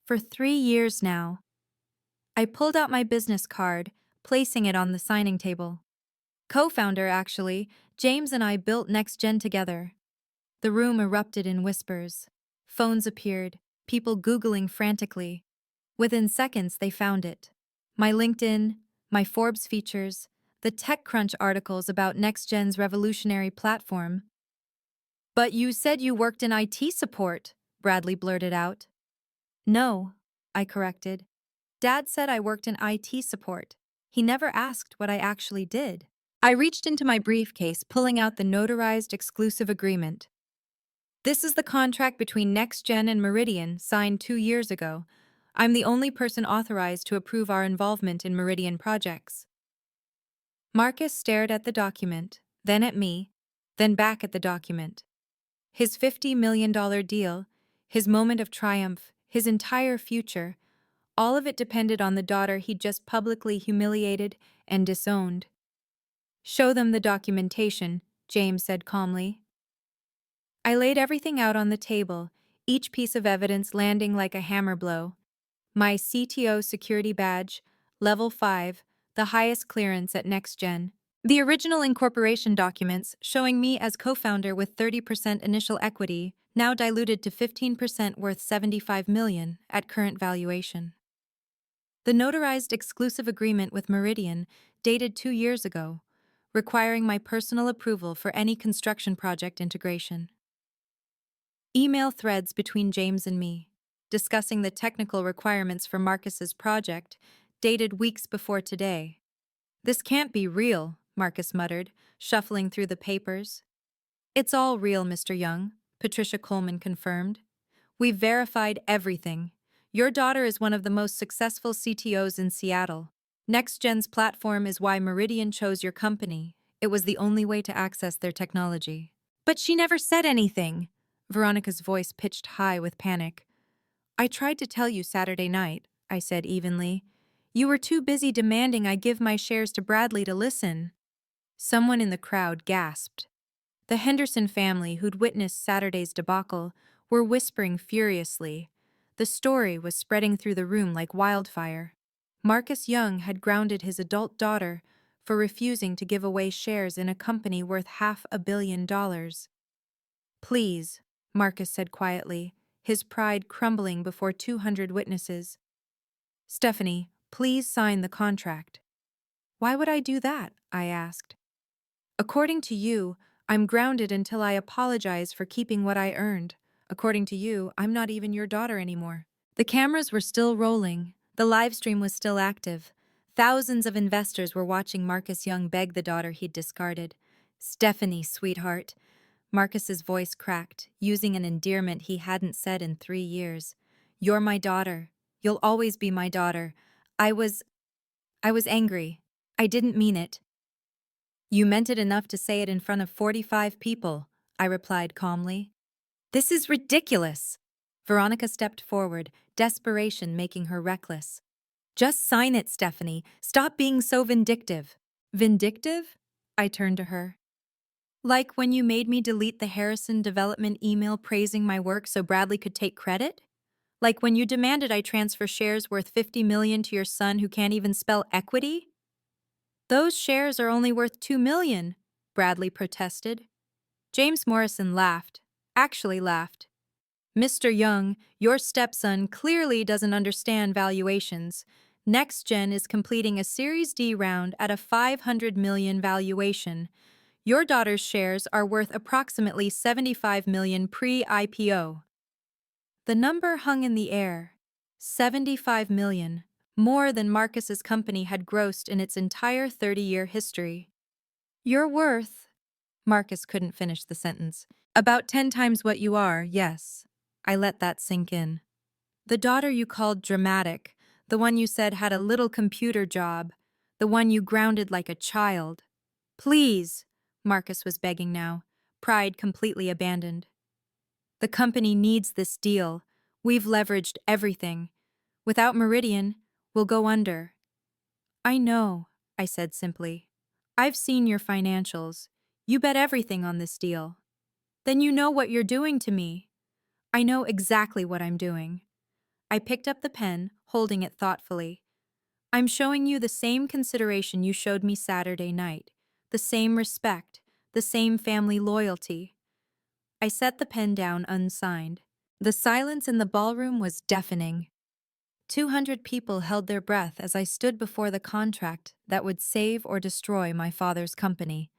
For 3 years now. I pulled out my business card, placing it on the signing table. Co-founder, actually. James and I built NextGen together. The room erupted in whispers. Phones appeared, people Googling frantically. Within seconds, they found it. My LinkedIn, my Forbes features, the TechCrunch articles about NextGen's revolutionary platform. But you said you worked in IT support, Bradley blurted out. No, I corrected. Dad said I worked in IT support. He never asked what I actually did. I reached into my briefcase, pulling out the notarized exclusive agreement. This is the contract between NextGen and Meridian, signed 2 years ago. I'm the only person authorized to approve our involvement in Meridian projects. Marcus stared at the document, then at me, then back at the document. His $50 million deal, his moment of triumph, his entire future, all of it depended on the daughter he'd just publicly humiliated and disowned. Show them the documentation, James said calmly. I laid everything out on the table, each piece of evidence landing like a hammer blow. My CTO security badge, level 5, the highest clearance at NextGen. The original incorporation documents showing me as co-founder with 30% initial equity, now diluted to 15% worth $75 million at current valuation. The notarized exclusive agreement with Meridian, dated 2 years ago, requiring my personal approval for any construction project integration. Email threads between James and me, discussing the technical requirements for Marcus's project, dated weeks before today. This can't be real, Marcus muttered, shuffling through the papers. It's all real, Mr. Young, Patricia Coleman confirmed. We've verified everything. Your daughter is one of the most successful CTOs in Seattle. NextGen's platform is why Meridian chose your company. It was the only way to access their technology. But she never said anything. Veronica's voice pitched high with panic. I tried to tell you Saturday night, I said evenly. You were too busy demanding I give my shares to Bradley to listen. Someone in the crowd gasped. The Henderson family, who'd witnessed Saturday's debacle, were whispering furiously. The story was spreading through the room like wildfire. Marcus Young had grounded his adult daughter for refusing to give away shares in a company worth $500 million. Please, Marcus said quietly, his pride crumbling before 200 witnesses. Stephanie, please sign the contract. Why would I do that? I asked. According to you, I'm grounded until I apologize for keeping what I earned. According to you, I'm not even your daughter anymore. The cameras were still rolling. The live stream was still active. Thousands of investors were watching Marcus Young beg the daughter he'd discarded. Stephanie, sweetheart. Marcus's voice cracked, using an endearment he hadn't said in 3 years. You're my daughter. You'll always be my daughter. I was angry. I didn't mean it. You meant it enough to say it in front of 45 people, I replied calmly. This is ridiculous. Veronica stepped forward, desperation making her reckless. Just sign it, Stephanie. Stop being so vindictive. Vindictive? I turned to her. Like when you made me delete the Harrison development email praising my work so Bradley could take credit? Like when you demanded I transfer shares worth $50 million to your son who can't even spell equity? Those shares are only worth $2 million, Bradley protested. James Morrison laughed. Actually laughed. Mr. Young, your stepson clearly doesn't understand valuations. NextGen is completing a Series D round at a $500 million valuation. Your daughter's shares are worth approximately $75 million pre-IPO. The number hung in the air. $75 million, more than Marcus's company had grossed in its entire 30-year history. You're worth... Marcus couldn't finish the sentence. About 10 times what you are, yes. I let that sink in. The daughter you called dramatic, the one you said had a little computer job, the one you grounded like a child. Please, Marcus was begging now, pride completely abandoned. The company needs this deal. We've leveraged everything. Without Meridian, we'll go under. I know, I said simply. I've seen your financials. You bet everything on this deal. Then you know what you're doing to me. I know exactly what I'm doing. I picked up the pen, holding it thoughtfully. I'm showing you the same consideration you showed me Saturday night, the same respect, the same family loyalty. I set the pen down unsigned. The silence in the ballroom was deafening. 200 people held their breath as I stood before the contract that would save or destroy my father's company.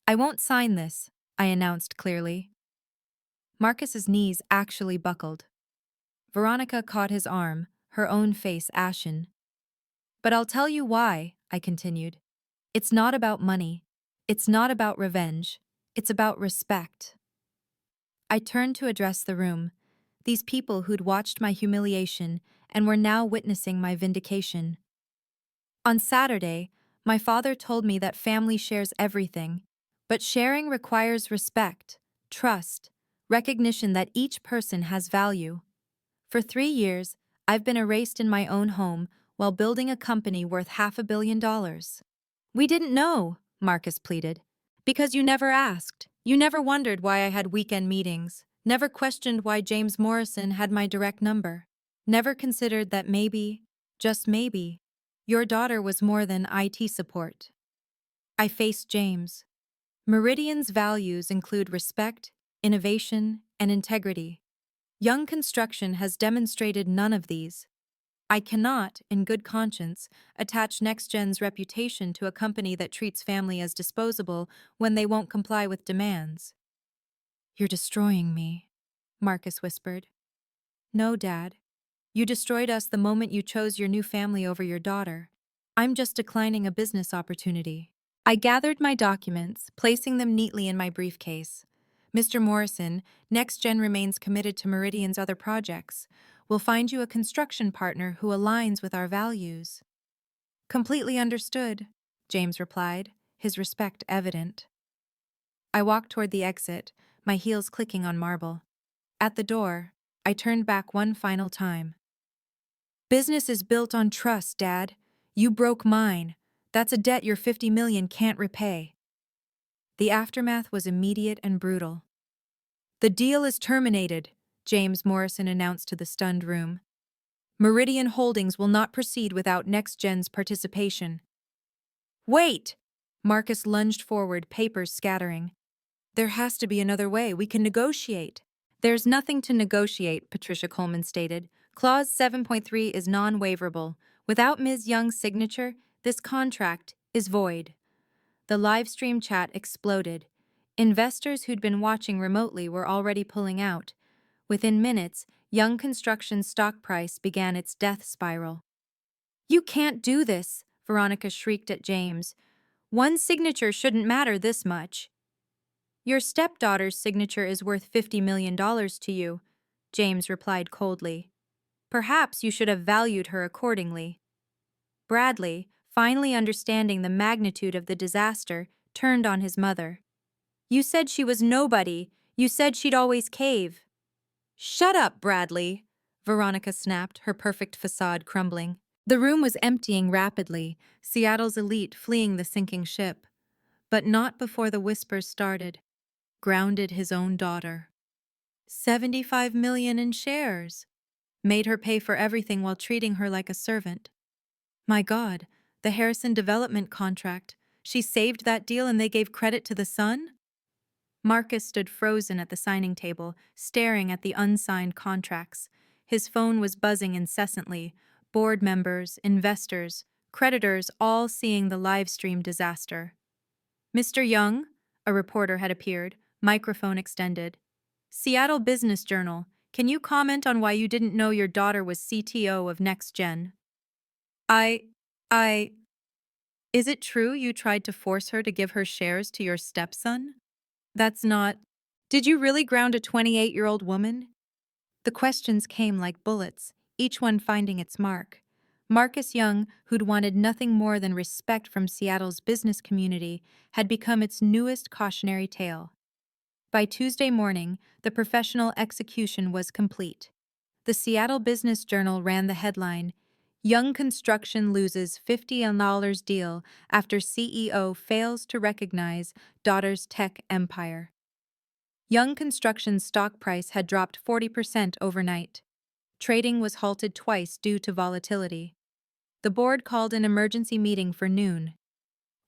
I won't sign this, I announced clearly. Marcus's knees actually buckled. Veronica caught his arm, her own face ashen. But I'll tell you why, I continued. It's not about money. It's not about revenge. It's about respect. I turned to address the room, these people who'd watched my humiliation and were now witnessing my vindication. On Saturday, my father told me that family shares everything, but sharing requires respect, trust, recognition that each person has value. For 3 years, I've been erased in my own home while building a company worth $500 million. We didn't know, Marcus pleaded, because you never asked. You never wondered why I had weekend meetings, never questioned why James Morrison had my direct number, never considered that maybe, just maybe, your daughter was more than IT support. I faced James. Meridian's values include respect, innovation, and integrity. Young Construction has demonstrated none of these. I cannot, in good conscience, attach NextGen's reputation to a company that treats family as disposable when they won't comply with demands. You're destroying me, Marcus whispered. No, Dad. You destroyed us the moment you chose your new family over your daughter. I'm just declining a business opportunity. I gathered my documents, placing them neatly in my briefcase. Mr. Morrison, NextGen remains committed to Meridian's other projects. We'll find you a construction partner who aligns with our values. Completely understood, James replied, his respect evident. I walked toward the exit, my heels clicking on marble. At the door, I turned back one final time. Business is built on trust, Dad. You broke mine. That's a debt your 50 million can't repay. The aftermath was immediate and brutal. The deal is terminated, James Morrison announced to the stunned room. Meridian Holdings will not proceed without NextGen's participation. Wait! Marcus lunged forward, papers scattering. There has to be another way. We can negotiate. There's nothing to negotiate, Patricia Coleman stated. Clause 7.3 is non-waiverable. Without Ms. Young's signature, this contract is void. The live stream chat exploded. Investors who'd been watching remotely were already pulling out. Within minutes, Young Construction's stock price began its death spiral. You can't do this, Veronica shrieked at James. One signature shouldn't matter this much. Your stepdaughter's signature is worth $50 million to you, James replied coldly. Perhaps you should have valued her accordingly. Bradley, finally understanding the magnitude of the disaster, turned on his mother. You said she was nobody. You said she'd always cave. Shut up, Bradley, Veronica snapped, her perfect facade crumbling. The room was emptying rapidly, Seattle's elite fleeing the sinking ship. But not before the whispers started. Grounded his own daughter. 75 million in shares. Made her pay for everything while treating her like a servant. My God, the Harrison development contract. She saved that deal and they gave credit to the son? Marcus stood frozen at the signing table, staring at the unsigned contracts. His phone was buzzing incessantly. Board members, investors, creditors all seeing the live stream disaster. Mr. Young, a reporter had appeared, microphone extended. Seattle Business Journal, can you comment on why you didn't know your daughter was CTO of NextGen? I... Is it true you tried to force her to give her shares to your stepson? That's not... Did you really ground a 28-year-old woman? The questions came like bullets, each one finding its mark. Marcus Young, who'd wanted nothing more than respect from Seattle's business community, had become its newest cautionary tale. By Tuesday morning, the professional execution was complete. The Seattle Business Journal ran the headline, Young Construction loses $50 deal after CEO fails to recognize daughter's tech empire. Young Construction's stock price had dropped 40% overnight. Trading was halted twice due to volatility. The board called an emergency meeting for noon.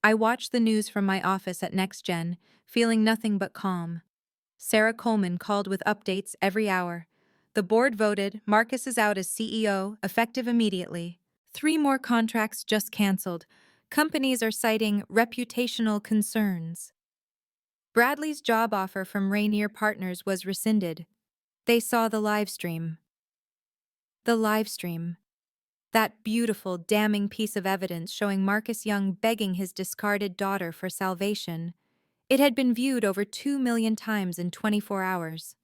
I watched the news from my office at NextGen, feeling nothing but calm. Sarah Coleman called with updates every hour. The board voted Marcus is out as CEO, effective immediately. 3 more contracts just canceled. Companies are citing reputational concerns. Bradley's job offer from Rainier Partners was rescinded. They saw the live stream. The live stream. That beautiful, damning piece of evidence showing Marcus Young begging his discarded daughter for salvation. It had been viewed over 2 million times in 24 hours.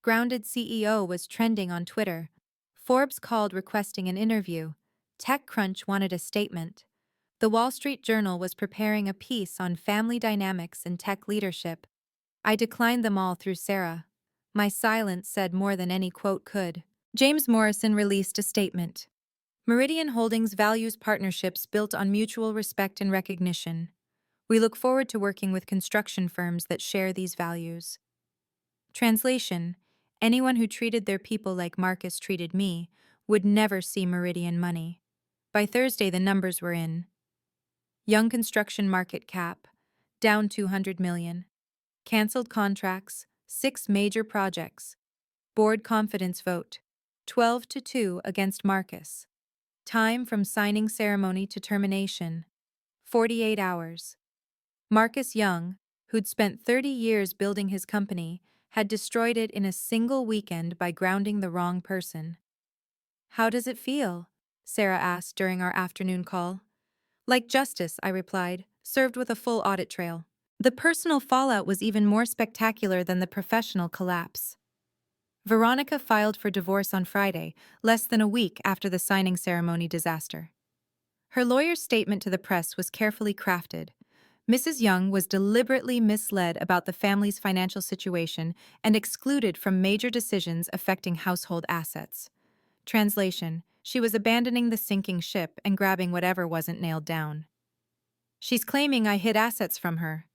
Grounded CEO was trending on Twitter. Forbes called requesting an interview. TechCrunch wanted a statement. The Wall Street Journal was preparing a piece on family dynamics and tech leadership. I declined them all through Sarah. My silence said more than any quote could. James Morrison released a statement. Meridian Holdings values partnerships built on mutual respect and recognition. We look forward to working with construction firms that share these values. Translation: anyone who treated their people like Marcus treated me would never see Meridian money. By Thursday, the numbers were in. Young Construction market cap, down 200 million. Cancelled contracts, 6 major projects. Board confidence vote, 12-2 against Marcus. Time from signing ceremony to termination, 48 hours. Marcus Young, who'd spent 30 years building his company, had destroyed it in a single weekend by grounding the wrong person. How does it feel? Sarah asked during our afternoon call. Like justice, I replied, served with a full audit trail. The personal fallout was even more spectacular than the professional collapse. Veronica filed for divorce on Friday, less than a week after the signing ceremony disaster. Her lawyer's statement to the press was carefully crafted. Mrs. Young was deliberately misled about the family's financial situation and excluded from major decisions affecting household assets. Translation: she was abandoning the sinking ship and grabbing whatever wasn't nailed down. She's claiming I hid assets from her,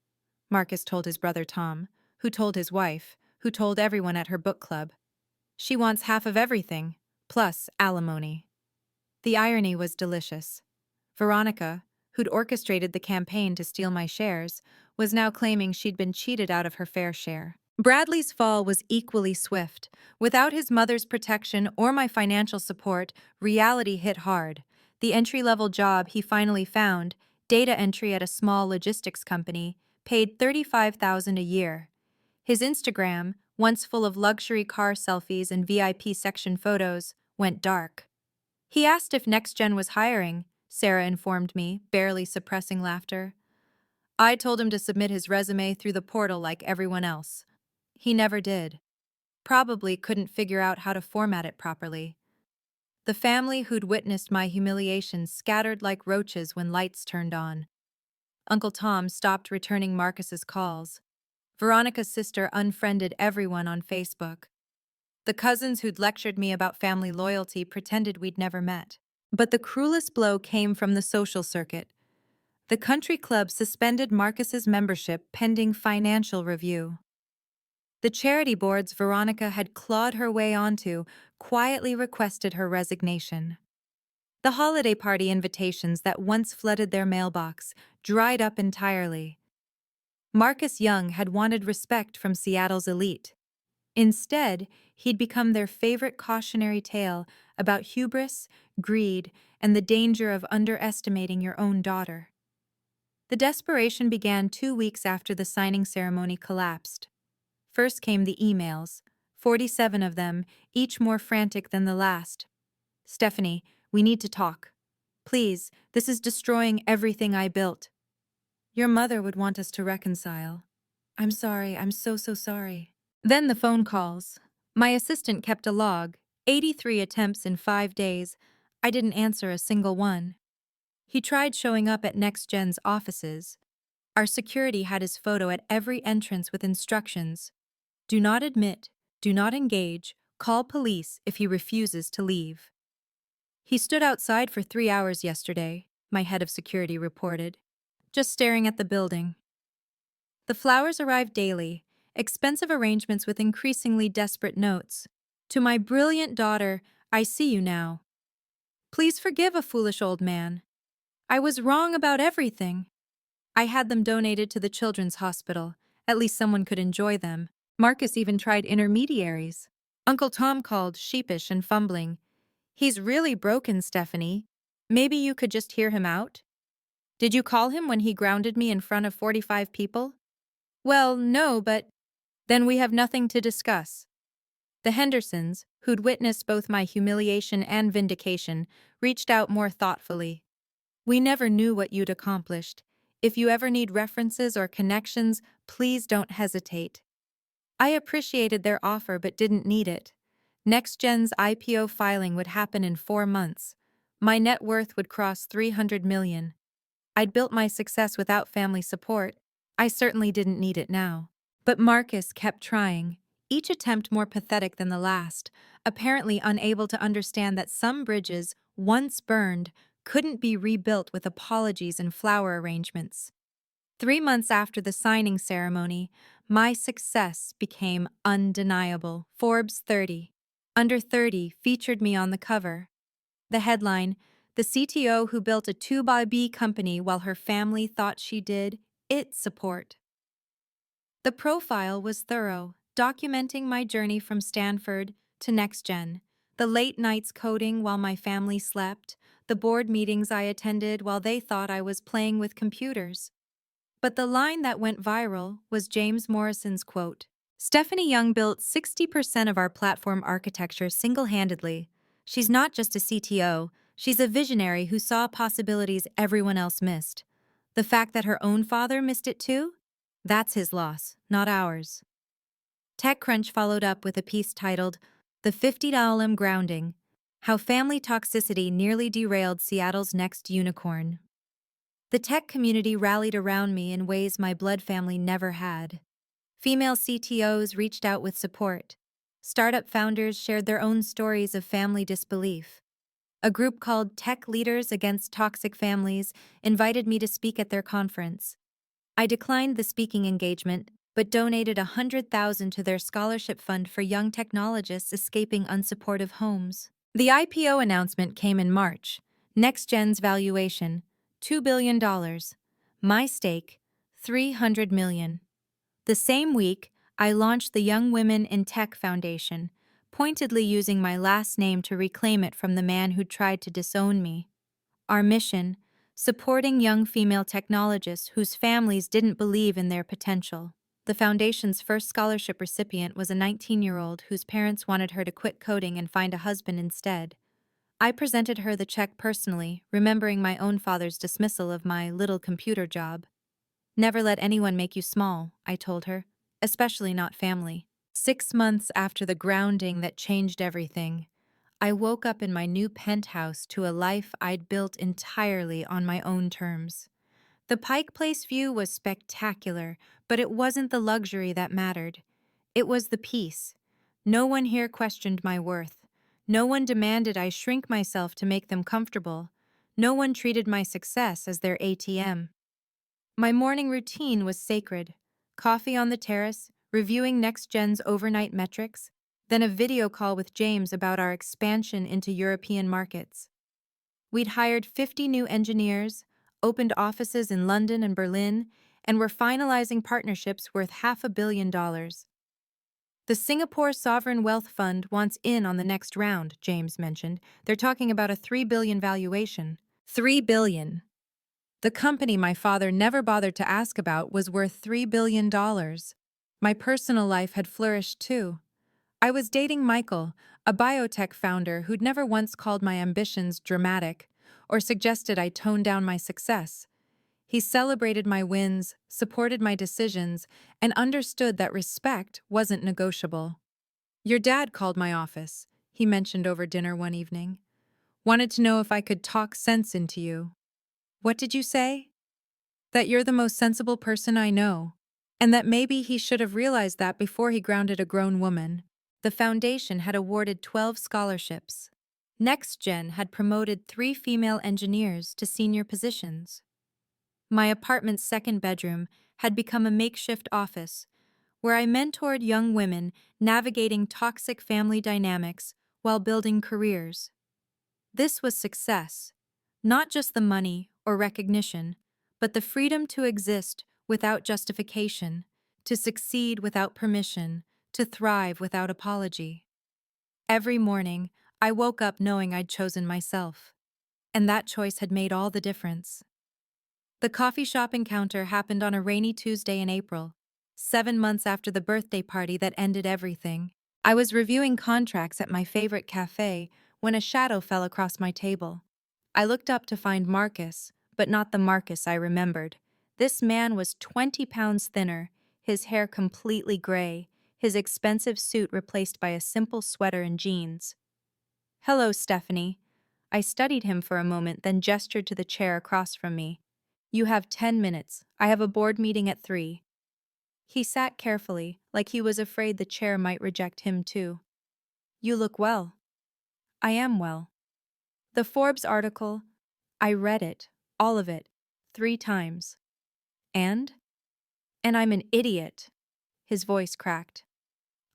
Marcus told his brother Tom, who told his wife, who told everyone at her book club. She wants half of everything, plus alimony. The irony was delicious. Veronica, who'd orchestrated the campaign to steal my shares, was now claiming she'd been cheated out of her fair share. Bradley's fall was equally swift. Without his mother's protection or my financial support, reality hit hard. The entry-level job he finally found, data entry at a small logistics company, paid $35,000 a year. His Instagram, once full of luxury car selfies and VIP section photos, went dark. He asked if NextGen was hiring, Sarah informed me, barely suppressing laughter. I told him to submit his resume through the portal like everyone else. He never did. Probably couldn't figure out how to format it properly. The family who'd witnessed my humiliation scattered like roaches when lights turned on. Uncle Tom stopped returning Marcus's calls. Veronica's sister unfriended everyone on Facebook. The cousins who'd lectured me about family loyalty pretended we'd never met. But the cruelest blow came from the social circuit. The country club suspended Marcus's membership pending financial review. The charity boards Veronica had clawed her way onto quietly requested her resignation. The holiday party invitations that once flooded their mailbox dried up entirely. Marcus Young had wanted respect from Seattle's elite. Instead, he'd become their favorite cautionary tale about hubris, greed, and the danger of underestimating your own daughter. The desperation began 2 weeks after the signing ceremony collapsed. First came the emails, 47 of them, each more frantic than the last. "Stephanie, we need to talk. Please, this is destroying everything I built. Your mother would want us to reconcile. I'm sorry, I'm so sorry." Then the phone calls. My assistant kept a log, 83 attempts in 5 days. I didn't answer a single one. He tried showing up at NextGen's offices. Our security had his photo at every entrance with instructions. Do not admit, do not engage, call police if he refuses to leave. He stood outside for 3 hours yesterday, my head of security reported, just staring at the building. The flowers arrived daily, expensive arrangements with increasingly desperate notes. "To my brilliant daughter, I see you now. Please forgive a foolish old man. I was wrong about everything." I had them donated to the children's hospital. At least someone could enjoy them. Marcus even tried intermediaries. Uncle Tom called, sheepish and fumbling. "He's really broken, Stephanie. Maybe you could just hear him out?" "Did you call him when he grounded me in front of 45 people?" "Well, no, but..." "Then we have nothing to discuss." The Hendersons, who'd witnessed both my humiliation and vindication, reached out more thoughtfully. "We never knew what you'd accomplished. If you ever need references or connections, please don't hesitate." I appreciated their offer but didn't need it. NextGen's IPO filing would happen in 4 months. My net worth would cross $300 million. I'd built my success without family support. I certainly didn't need it now. But Marcus kept trying, each attempt more pathetic than the last, apparently unable to understand that some bridges, once burned, couldn't be rebuilt with apologies and flower arrangements. 3 months after the signing ceremony, my success became undeniable. Forbes 30, Under 30 featured me on the cover. The headline, "The CTO who built a 2x company while her family thought she did it support." The profile was thorough, documenting my journey from Stanford to NextGen, the late nights coding while my family slept, the board meetings I attended while they thought I was playing with computers. But the line that went viral was James Morrison's quote. "Stephanie Young built 60% of our platform architecture single-handedly. She's not just a CTO, she's a visionary who saw possibilities everyone else missed. The fact that her own father missed it too? That's his loss, not ours." TechCrunch followed up with a piece titled, "The $50 Grounding." How family toxicity nearly derailed Seattle's next unicorn. The tech community rallied around me in ways my blood family never had. Female CTOs reached out with support. Startup founders shared their own stories of family disbelief. A group called Tech Leaders Against Toxic Families invited me to speak at their conference. I declined the speaking engagement, but donated $100,000 to their scholarship fund for young technologists escaping unsupportive homes. The IPO announcement came in March. NextGen's valuation, $2 billion. My stake, $300 million. The same week, I launched the Young Women in Tech Foundation, pointedly using my last name to reclaim it from the man who tried to disown me. Our mission: supporting young female technologists whose families didn't believe in their potential. The foundation's first scholarship recipient was a 19-year-old whose parents wanted her to quit coding and find a husband instead. I presented her the check personally, remembering my own father's dismissal of my little computer job. "Never let anyone make you small," I told her, "especially not family." 6 months after the grounding that changed everything, I woke up in my new penthouse to a life I'd built entirely on my own terms. The Pike Place view was spectacular, but it wasn't the luxury that mattered. It was the peace. No one here questioned my worth. No one demanded I shrink myself to make them comfortable. No one treated my success as their ATM. My morning routine was sacred: coffee on the terrace, reviewing NextGen's overnight metrics, then a video call with James about our expansion into European markets. We'd hired 50 new engineers, opened offices in London and Berlin, and were finalizing partnerships worth $500 million. The Singapore Sovereign Wealth Fund wants in on the next round, James mentioned. They're talking about a $3 billion valuation. $3 billion. The company my father never bothered to ask about was worth $3 billion. My personal life had flourished too. I was dating Michael, a biotech founder who'd never once called my ambitions dramatic or suggested I tone down my success. He celebrated my wins, supported my decisions, and understood that respect wasn't negotiable. "Your dad called my office," he mentioned over dinner one evening. "Wanted to know if I could talk sense into you." "What did you say?" "That you're the most sensible person I know, and that maybe he should have realized that before he grounded a grown woman." The foundation had awarded 12 scholarships. NextGen had promoted 3 female engineers to senior positions. My apartment's second bedroom had become a makeshift office, where I mentored young women navigating toxic family dynamics while building careers. This was success, not just the money or recognition, but the freedom to exist without justification, to succeed without permission, to thrive without apology. Every morning, I woke up knowing I'd chosen myself, and that choice had made all the difference. The coffee shop encounter happened on a rainy Tuesday in April, 7 months after the birthday party that ended everything. I was reviewing contracts at my favorite cafe when a shadow fell across my table. I looked up to find Marcus, but not the Marcus I remembered. This man was 20 pounds thinner, his hair completely gray, his expensive suit replaced by a simple sweater and jeans. "Hello, Stephanie." I studied him for a moment, then gestured to the chair across from me. "You have 10 minutes. I have a board meeting at 3. He sat carefully, like he was afraid the chair might reject him too. "You look well." "I am well." The Forbes article, I read it, all of it, 3 times. And? And I'm an idiot. His voice cracked.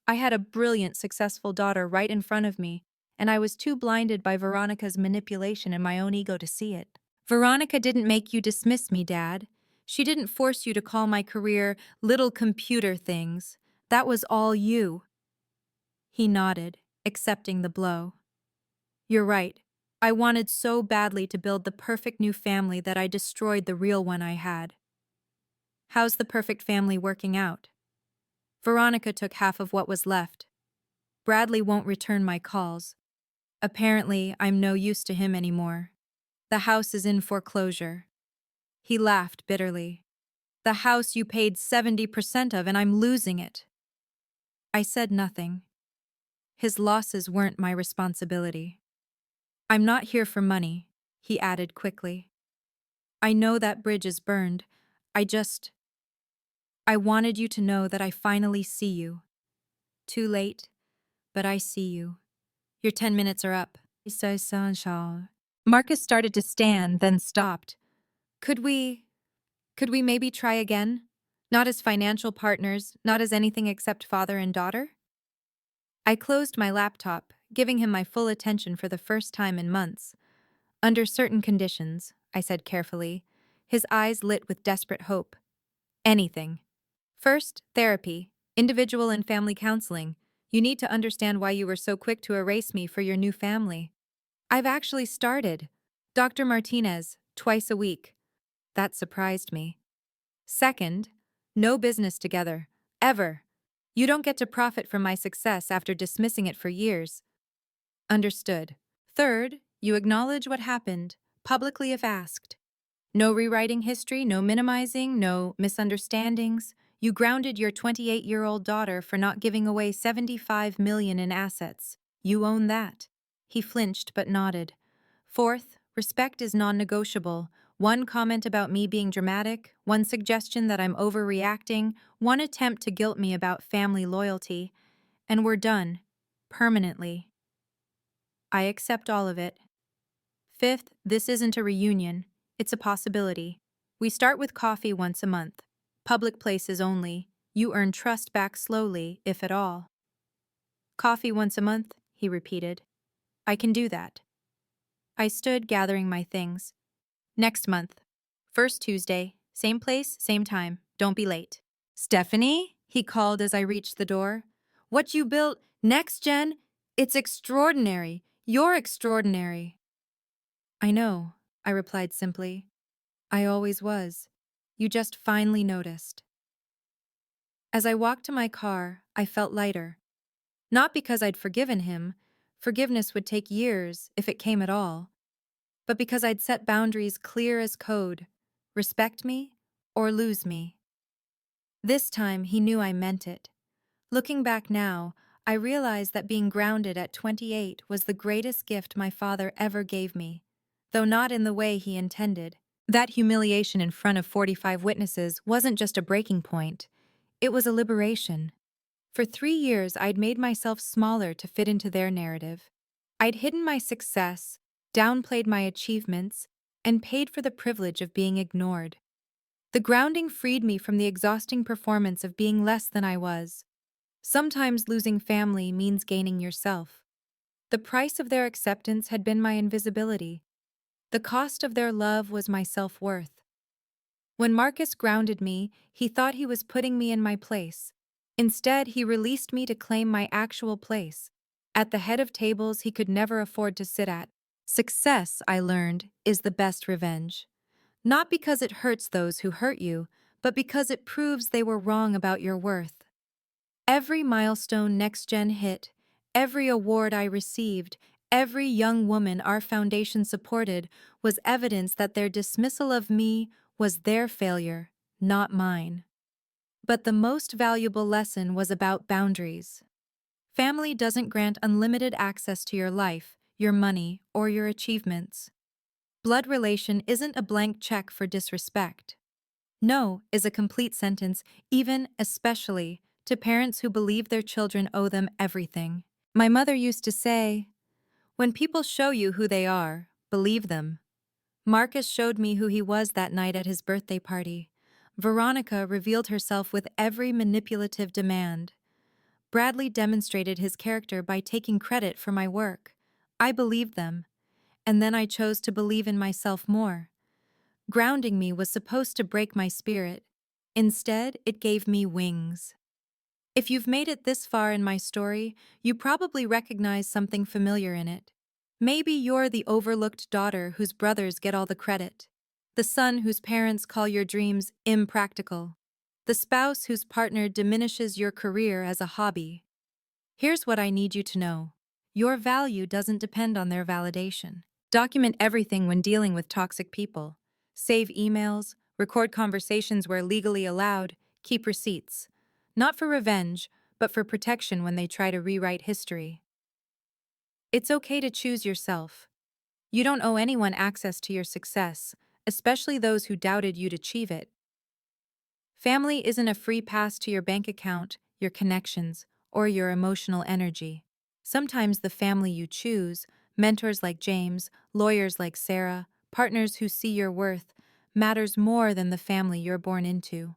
I had a brilliant, successful daughter right in front of me, and I was too blinded by Veronica's manipulation and my own ego to see it. "Veronica didn't make you dismiss me, Dad. She didn't force you to call my career little computer things. That was all you." He nodded, accepting the blow. "You're right. I wanted so badly to build the perfect new family that I destroyed the real one I had." "How's the perfect family working out?" "Veronica took half of what was left. Bradley won't return my calls. Apparently, I'm no use to him anymore. The house is in foreclosure." He laughed bitterly. "The house you paid 70% of, and I'm losing it." I said nothing. His losses weren't my responsibility. I'm not here for money, he added quickly. I know that bridge is burned. I just. I wanted you to know that I finally see you. Too late, but I see you. Your 10 minutes are up. Marcus started to stand, then stopped. Could we. Could we maybe try again? Not as financial partners, not as anything except father and daughter? I closed my laptop, giving him my full attention for the first time in months. Under certain conditions, I said carefully, his eyes lit with desperate hope. Anything. First, therapy, individual and family counseling. You need to understand why you were so quick to erase me for your new family. I've actually started. Dr. Martinez, twice a week. That surprised me. Second, no business together. Ever. You don't get to profit from my success after dismissing it for years. Understood. Third, you acknowledge what happened, publicly if asked. No rewriting history, no minimizing, no misunderstandings. You grounded your 28-year-old daughter for not giving away $75 million in assets. You own that. He flinched but nodded. Fourth, respect is non-negotiable. One comment about me being dramatic, one suggestion that I'm overreacting, one attempt to guilt me about family loyalty, and we're done. Permanently. I accept all of it. Fifth, this isn't a reunion. It's a possibility. We start with coffee once a month. Public places only. You earn trust back slowly, if at all. Coffee once a month, he repeated. I can do that. I stood gathering my things. Next month. First Tuesday. Same place, same time. Don't be late. Stephanie? He called as I reached the door. What you built, next gen? It's extraordinary. You're extraordinary. I know, I replied simply. I always was. You just finally noticed. As I walked to my car, I felt lighter. Not because I'd forgiven him, forgiveness would take years, if it came at all, but because I'd set boundaries clear as code, respect me or lose me. This time he knew I meant it. Looking back now, I realize that being grounded at 28 was the greatest gift my father ever gave me, though not in the way he intended. That humiliation in front of 45 witnesses wasn't just a breaking point, it was a liberation. For 3 years, I'd made myself smaller to fit into their narrative. I'd hidden my success, downplayed my achievements, and paid for the privilege of being ignored. The grounding freed me from the exhausting performance of being less than I was. Sometimes losing family means gaining yourself. The price of their acceptance had been my invisibility. The cost of their love was my self-worth. When Marcus grounded me, he thought he was putting me in my place. Instead, he released me to claim my actual place, at the head of tables he could never afford to sit at. Success, I learned, is the best revenge. Not because it hurts those who hurt you, but because it proves they were wrong about your worth. Every milestone Next Gen hit, every award I received, every young woman our foundation supported was evidence that their dismissal of me was their failure, not mine. But the most valuable lesson was about boundaries. Family doesn't grant unlimited access to your life, your money, or your achievements. Blood relation isn't a blank check for disrespect. No is a complete sentence, even, especially, to parents who believe their children owe them everything. My mother used to say, when people show you who they are, believe them. Marcus showed me who he was that night at his birthday party. Veronica revealed herself with every manipulative demand. Bradley demonstrated his character by taking credit for my work. I believed them, and then I chose to believe in myself more. Grounding me was supposed to break my spirit. Instead, it gave me wings. If you've made it this far in my story, you probably recognize something familiar in it. Maybe you're the overlooked daughter whose brothers get all the credit, the son whose parents call your dreams impractical, the spouse whose partner diminishes your career as a hobby. Here's what I need you to know. Your value doesn't depend on their validation. Document everything when dealing with toxic people. Save emails, record conversations where legally allowed, keep receipts. Not for revenge, but for protection when they try to rewrite history. It's okay to choose yourself. You don't owe anyone access to your success, especially those who doubted you'd achieve it. Family isn't a free pass to your bank account, your connections, or your emotional energy. Sometimes the family you choose, mentors like James, lawyers like Sarah, partners who see your worth, matters more than the family you're born into.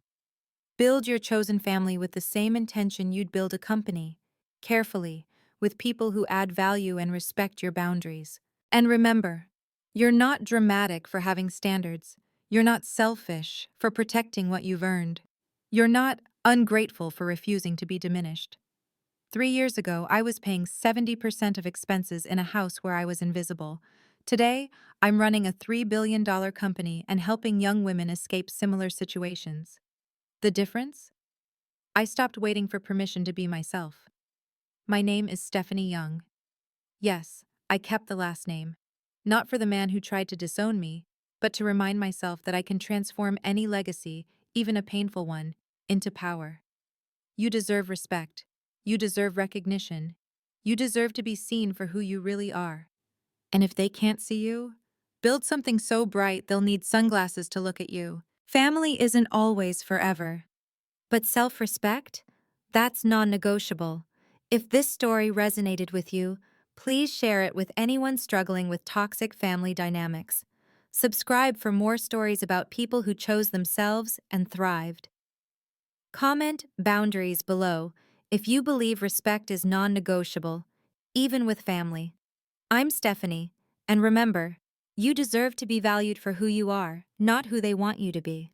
Build your chosen family with the same intention you'd build a company, carefully, with people who add value and respect your boundaries. And remember, you're not dramatic for having standards. You're not selfish for protecting what you've earned. You're not ungrateful for refusing to be diminished. 3 years ago, I was paying 70% of expenses in a house where I was invisible. Today, I'm running a $3 billion company and helping young women escape similar situations. The difference? I stopped waiting for permission to be myself. My name is Stephanie Young. Yes, I kept the last name. Not for the man who tried to disown me, but to remind myself that I can transform any legacy, even a painful one, into power. You deserve respect. You deserve recognition. You deserve to be seen for who you really are. And if they can't see you, build something so bright they'll need sunglasses to look at you. Family isn't always forever. But self-respect? That's non-negotiable. If this story resonated with you, please share it with anyone struggling with toxic family dynamics. Subscribe for more stories about people who chose themselves and thrived. Comment boundaries below if you believe respect is non-negotiable, even with family. I'm Stephanie, and remember, you deserve to be valued for who you are, not who they want you to be.